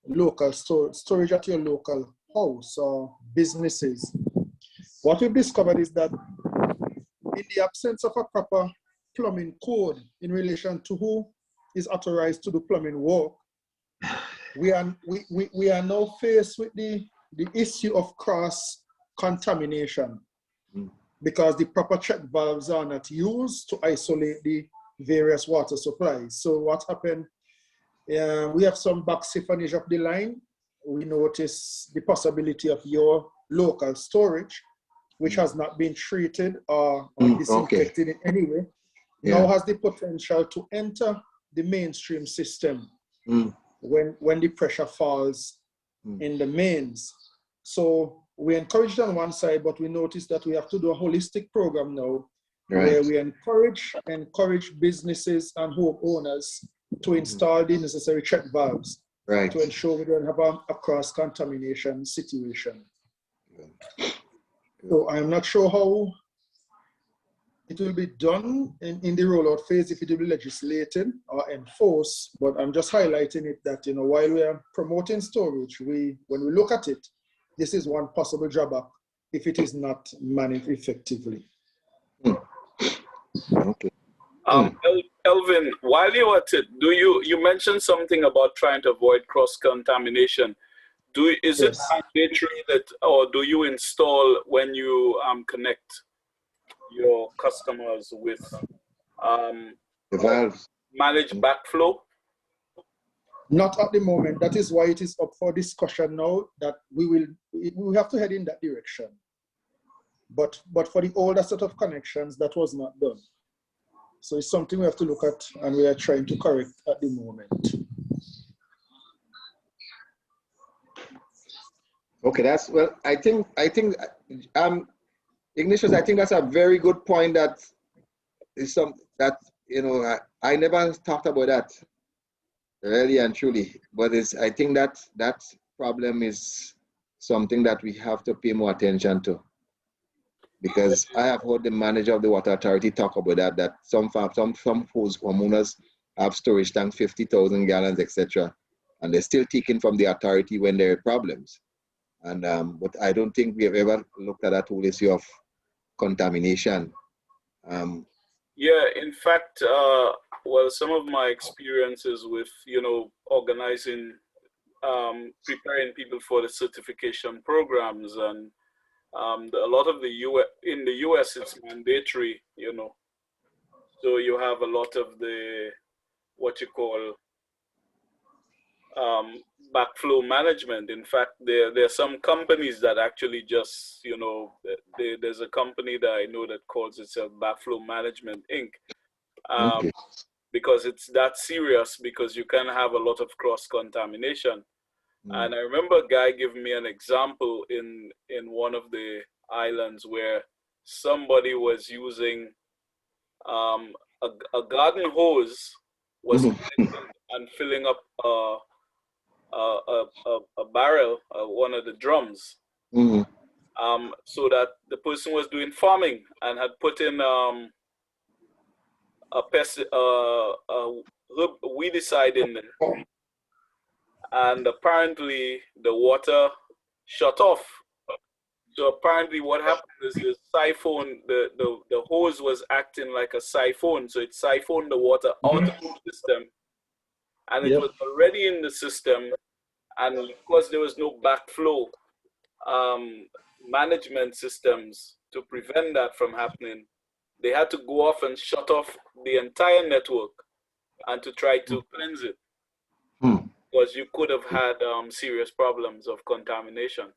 local storage at your local house or businesses, what we've discovered is that in the absence of a proper plumbing code in relation to who is authorized to do plumbing work, we are now faced with the issue of cross contamination, because the proper check valves are not used to isolate the various water supplies. So what happened, we have some back siphonage of the line. We notice the possibility of your local storage, which has not been treated or disinfected in any way, now has the potential to enter the mainstream system when the pressure falls in the mains. So we encouraged on one side, but we noticed that we have to do a holistic program now where we encourage businesses and homeowners to install the necessary check valves to ensure we don't have a cross-contamination situation. So I'm not sure how it will be done in the rollout phase, if it will be legislated or enforced, but I'm just highlighting it that, you know, while we are promoting storage, when we look at it, this is one possible drawback if it is not managed effectively. Elvin, while you're at it, you mentioned something about trying to avoid cross-contamination. Is it mandatory that, or do you install when you connect your customers with the valves, manage backflow? Not at the moment. That is why it is up for discussion now, that we have to head in that direction. But for the older set of connections, that was not done. So it's something we have to look at, and we are trying to correct at the moment. Okay, I think Ignatius, I think that's a very good point. That is you know, I never talked about that really and truly, but I think that problem is something that we have to pay more attention to, because I have heard the manager of the water authority talk about that some homeowners have storage tanks, 50,000 gallons, etc., and they're still taking from the authority when there are problems. And but I don't think we have ever looked at that whole issue of contamination. Yeah, in fact, well, some of my experiences with, you know, organizing, preparing people for the certification programs, and a lot of in the US, it's mandatory, you know. So you have a lot of the, what you call, backflow management. In fact, there are some companies that actually just, you know, there's a company that I know that calls itself Backflow Management Inc. Because it's that serious, because you can have a lot of cross-contamination. And I remember a guy giving me an example in one of the islands where somebody was using a garden hose was and filling up a barrel, one of the drums, so that the person was doing farming and had put in weedicide in there, and apparently the water shut off. So apparently what happened is the siphon, the hose was acting like a siphon, so it siphoned the water out of the system, and it was already in the system, and of course there was no backflow management systems to prevent that from happening. They had to go off and shut off the entire network and to try to cleanse it, because you could have had serious problems of contamination.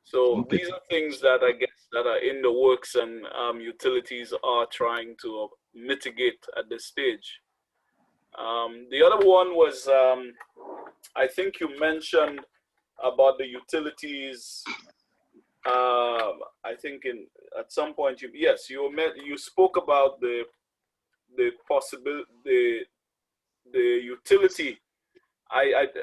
So these are things that I guess that are in the works, and utilities are trying to mitigate at this stage. The other one was, I think you mentioned about the utilities. I think at some point you spoke about the utility.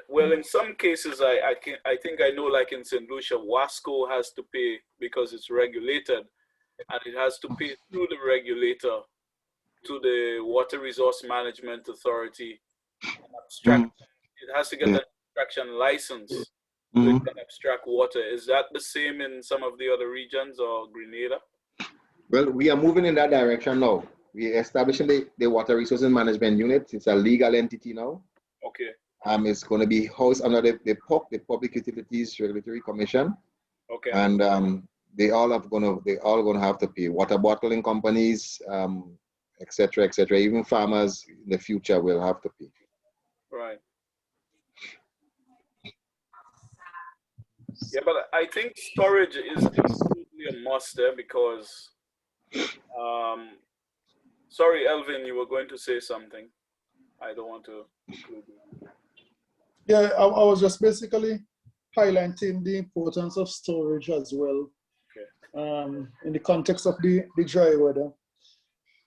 Well, in some cases, I think I know, like in St. Lucia, WASCO has to pay because it's regulated, and it has to pay through the regulator to the Water Resource Management Authority. It has to get an extraction license so it can extract water. Is that the same in some of the other regions or Grenada? Well, we are moving in that direction now. We are establishing the Water Resources Management Unit. It's a legal entity now. Okay. It's going to be housed under the PUC, the Public Utilities Regulatory Commission. Okay. And they all going to have to pay. Water bottling companies, etc., etc. Even farmers in the future will have to pay. Right. Yeah, but I think storage is absolutely a must there because, sorry, Elvin, you were going to say something. I don't want to include you. Yeah, I was just basically highlighting the importance of storage as well, in the context of the dry weather,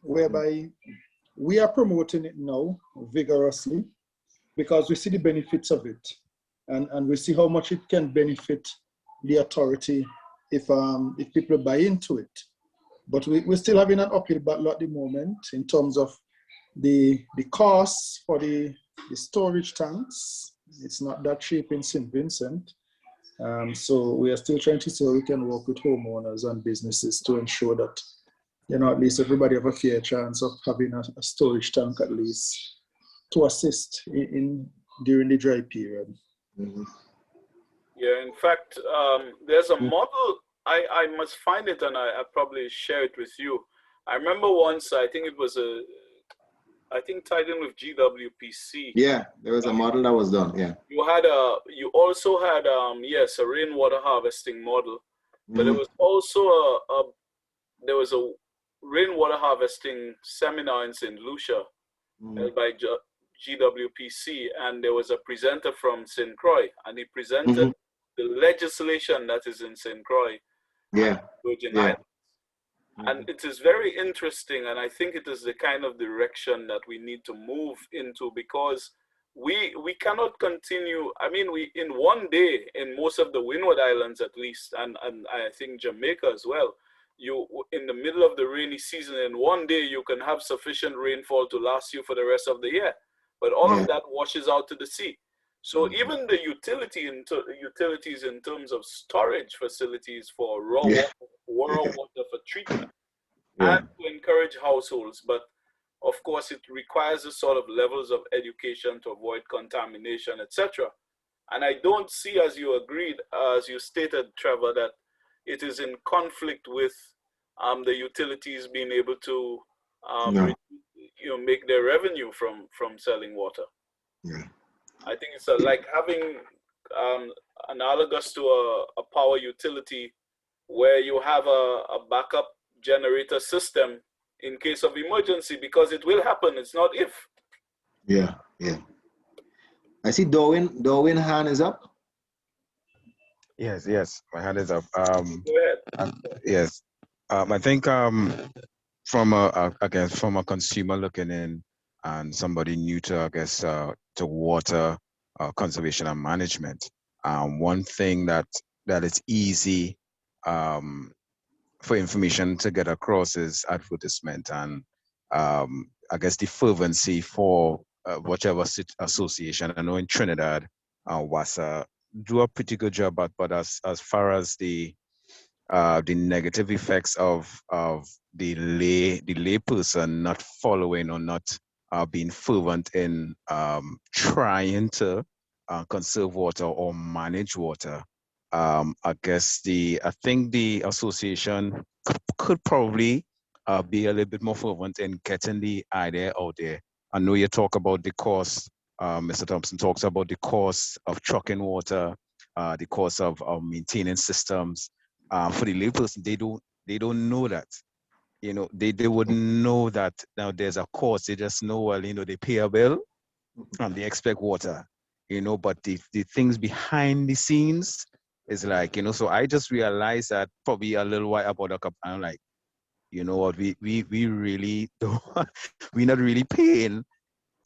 whereby we are promoting it now vigorously because we see the benefits of it, and we see how much it can benefit the authority if people buy into it. But we're still having an uphill battle at the moment in terms of the costs for the storage tanks. It's not that cheap in St. Vincent. So we are still trying to see how we can work with homeowners and businesses to ensure that, at least everybody have a fair chance of having a storage tank at least to assist during the dry period. Mm-hmm. Yeah, in fact, there's a model, I must find it and I probably share it with you. I remember once, I think it was tied in with GWP-C. Yeah, there was a model that was done, yeah. You also had, yes, a rainwater harvesting model, but there was also there was a rainwater harvesting seminar in St. Lucia held by GWP-C, and there was a presenter from St. Croix, and he presented the legislation that is in St. Croix, Virgin Islands. And it is very interesting, and I think it is the kind of direction that we need to move into, because we cannot continue. I mean, in one day, in most of the Windward Islands at least, and I think Jamaica as well, in the middle of the rainy season, in one day you can have sufficient rainfall to last you for the rest of the year. But all of that washes out to the sea. So even the utilities in terms of storage facilities for raw water for treatment, and to encourage households. But of course, it requires a sort of levels of education to avoid contamination, etc. And I don't see, as you agreed, as you stated, Trevor, that it is in conflict with the utilities being able to make their revenue from selling water. I think it's like having analogous to a power utility where you have a backup generator system in case of emergency, because it will happen. It's not if. Yeah. I see Darwin hand is up. Yes, my hand is up. Go ahead. Yes, I think from a consumer looking in and somebody new to to water conservation and management, one thing that is easy for information to get across is advertisement, and I guess the fervency for whichever association. I know in Trinidad, WASA do a pretty good job, but as far as the negative effects of the lay person not following or not being fervent in trying to conserve water or manage water, I think the association could probably be a little bit more fervent in getting the idea out there. I know you talk about the cost. Mr. Thompson talks about the cost of trucking water, the cost of maintaining systems. For the layperson, they don't know that. They wouldn't know that now there's a cost. They just know, well, they pay a bill and they expect water. But the things behind the scenes is like, so I just realized that probably a little while about I'm like, you know what, we really don't, we're not really paying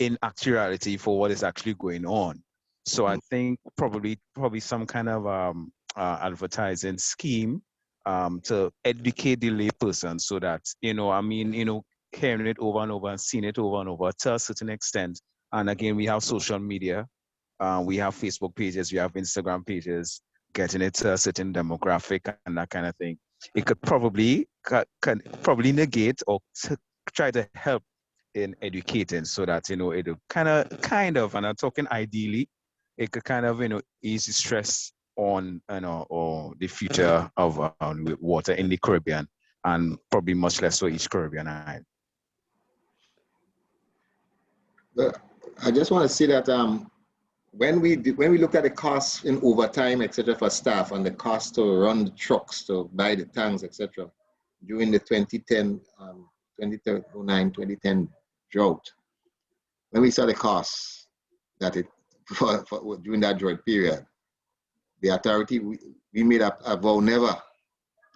in actuality for what is actually going on. So I think probably some kind of advertising scheme to educate the layperson so that, hearing it over and over and seeing it over and over to a certain extent. And again, we have social media, we have Facebook pages, we have Instagram pages, getting it to a certain demographic and that kind of thing. It could probably negate or try to help in educating so that, it'll kind of, and I'm talking ideally, it could kind of, ease the stress on, or the future of water in the Caribbean, and probably much less so each Caribbean island. But I just want to say that when we look at the costs in overtime, etc., for staff and the cost to run the trucks, to buy the tanks, etc., during the 2010, 2010 drought, when we saw the costs that it for during that drought period, the authority we made a vow never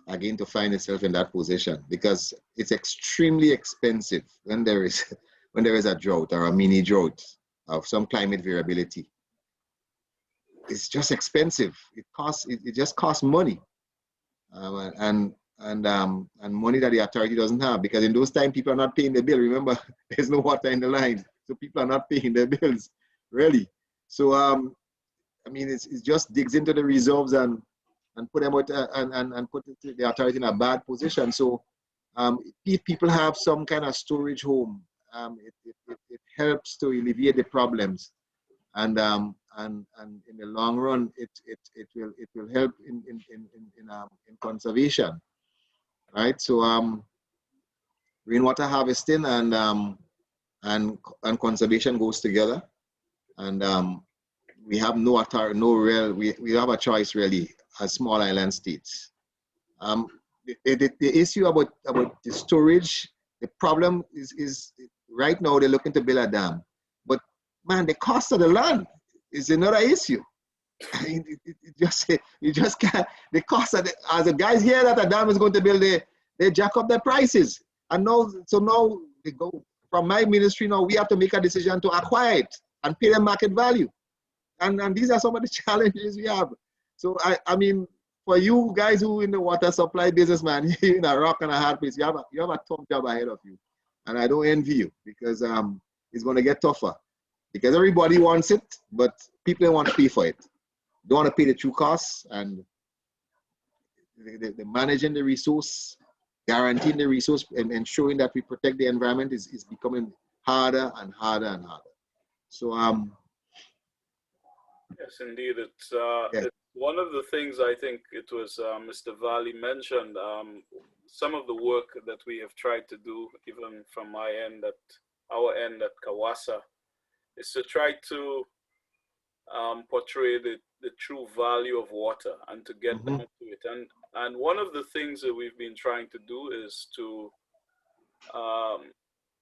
again to find itself in that position, because it's extremely expensive when there is a drought or a mini drought of some climate variability. It's just expensive. It just costs money, and money that the authority doesn't have, because in those times people are not paying the bill. Remember, there's no water in the line, so people are not paying their bills really. So I mean, it just digs into the reserves and put them out and put the authority in a bad position. So if people have some kind of storage home, it helps to alleviate the problems, and in the long run, it will help in conservation, right? So rainwater harvesting and conservation goes together, and we have we have a choice really as small island states. The issue about the storage, the problem is right now they're looking to build a dam, but man, the cost of the land is another issue. I mean, you just can't. The cost of as the guys hear that a dam is going to build, they jack up their prices, and now they go from my ministry. Now we have to make a decision to acquire it and pay them market value. And these are some of the challenges we have. So I mean, for you guys who in the water supply business, man, you're in a rock and a hard place. You have a tough job ahead of you, and I don't envy you, because it's going to get tougher, because everybody wants it, but people don't want to pay for it. Don't want to pay the true costs, and the managing the resource, guaranteeing the resource, and ensuring that we protect the environment is becoming harder and harder and harder. So yes, indeed. It's one of the things I think it was Mr. Valley mentioned. Some of the work that we have tried to do, even from my end, at our end at CAWASA, is to try to portray the true value of water and to get down to it. And one of the things that we've been trying to do is to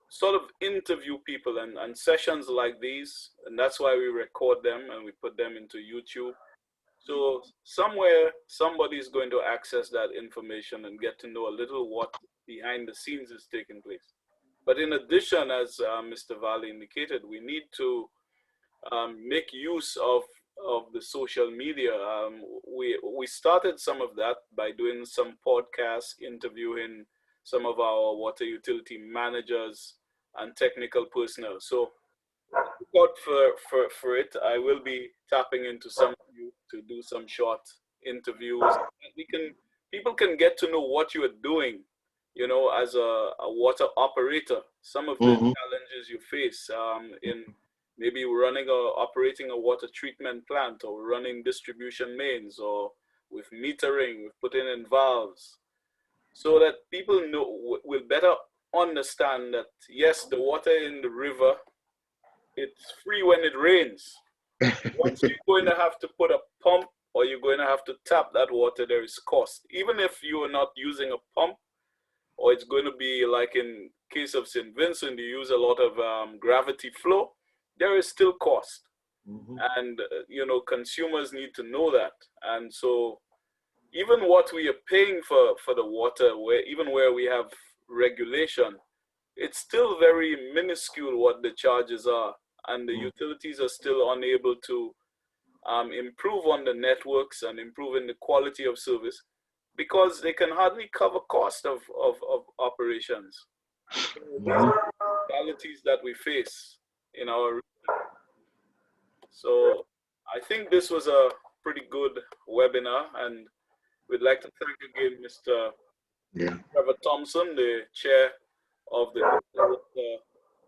sort of interview people, and sessions like these, and that's why we record them and we put them into YouTube. So somewhere somebody's going to access that information and get to know a little what behind the scenes is taking place. But in addition, as Mr. Valley indicated, we need to make use of the social media. We started some of that by doing some podcasts, interviewing some of our water utility managers and technical personnel. So look out for it. I will be tapping into some of you to do some short interviews. People can get to know what you are doing, you know, as a water operator. Some of the challenges you face in maybe operating a water treatment plant, or running distribution mains, or with metering, with putting in valves, so that people will better understand that yes, the water in the river, it's free when it rains. Once you're going to have to put a pump, or you're going to have to tap that water, there is cost. Even if you are not using a pump, or it's going to be like in case of St. Vincent, you use a lot of gravity flow, there is still cost. And you know, consumers need to know that. And so even what we are paying for the water, where we have regulation, it's still very minuscule what the charges are, and the utilities are still unable to improve on the networks and improve in the quality of service, because they can hardly cover cost of operations. So these are the realities that we face in our region. So I think this was a pretty good webinar, and we'd like to thank again Mr. Trevor Thompson, the chair of the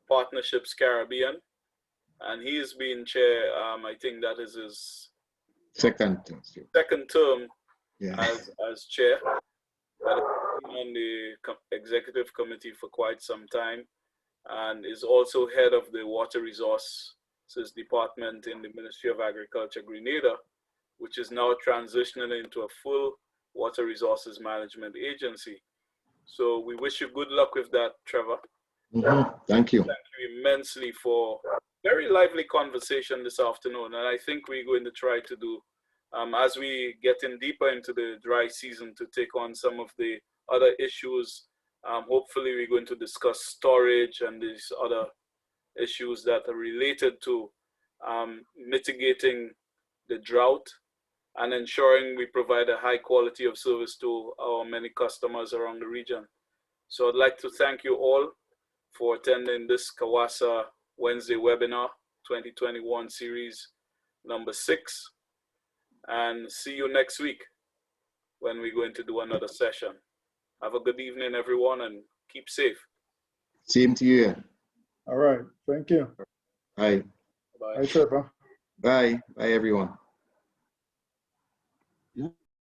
Partnerships Caribbean, and he's been chair. I think that is his second term as chair. But he's been on the executive committee for quite some time, and is also head of the Water Resources Department in the Ministry of Agriculture, Grenada, which is now transitioning into a full water resources management agency. So we wish you good luck with that, Trevor. Thank you. Thank you immensely for very lively conversation this afternoon. And I think we're going to try to do, as we get in deeper into the dry season, to take on some of the other issues. Hopefully we're going to discuss storage and these other issues that are related to mitigating the drought and ensuring we provide a high quality of service to our many customers around the region. So I'd like to thank you all for attending this CAWASA Wednesday webinar 2021 series number 6, and see you next week when we're going to do another session. Have a good evening, everyone, and keep safe. Same to you. All right. Thank you. Bye. Bye. Bye, Trevor. Bye. Bye, everyone.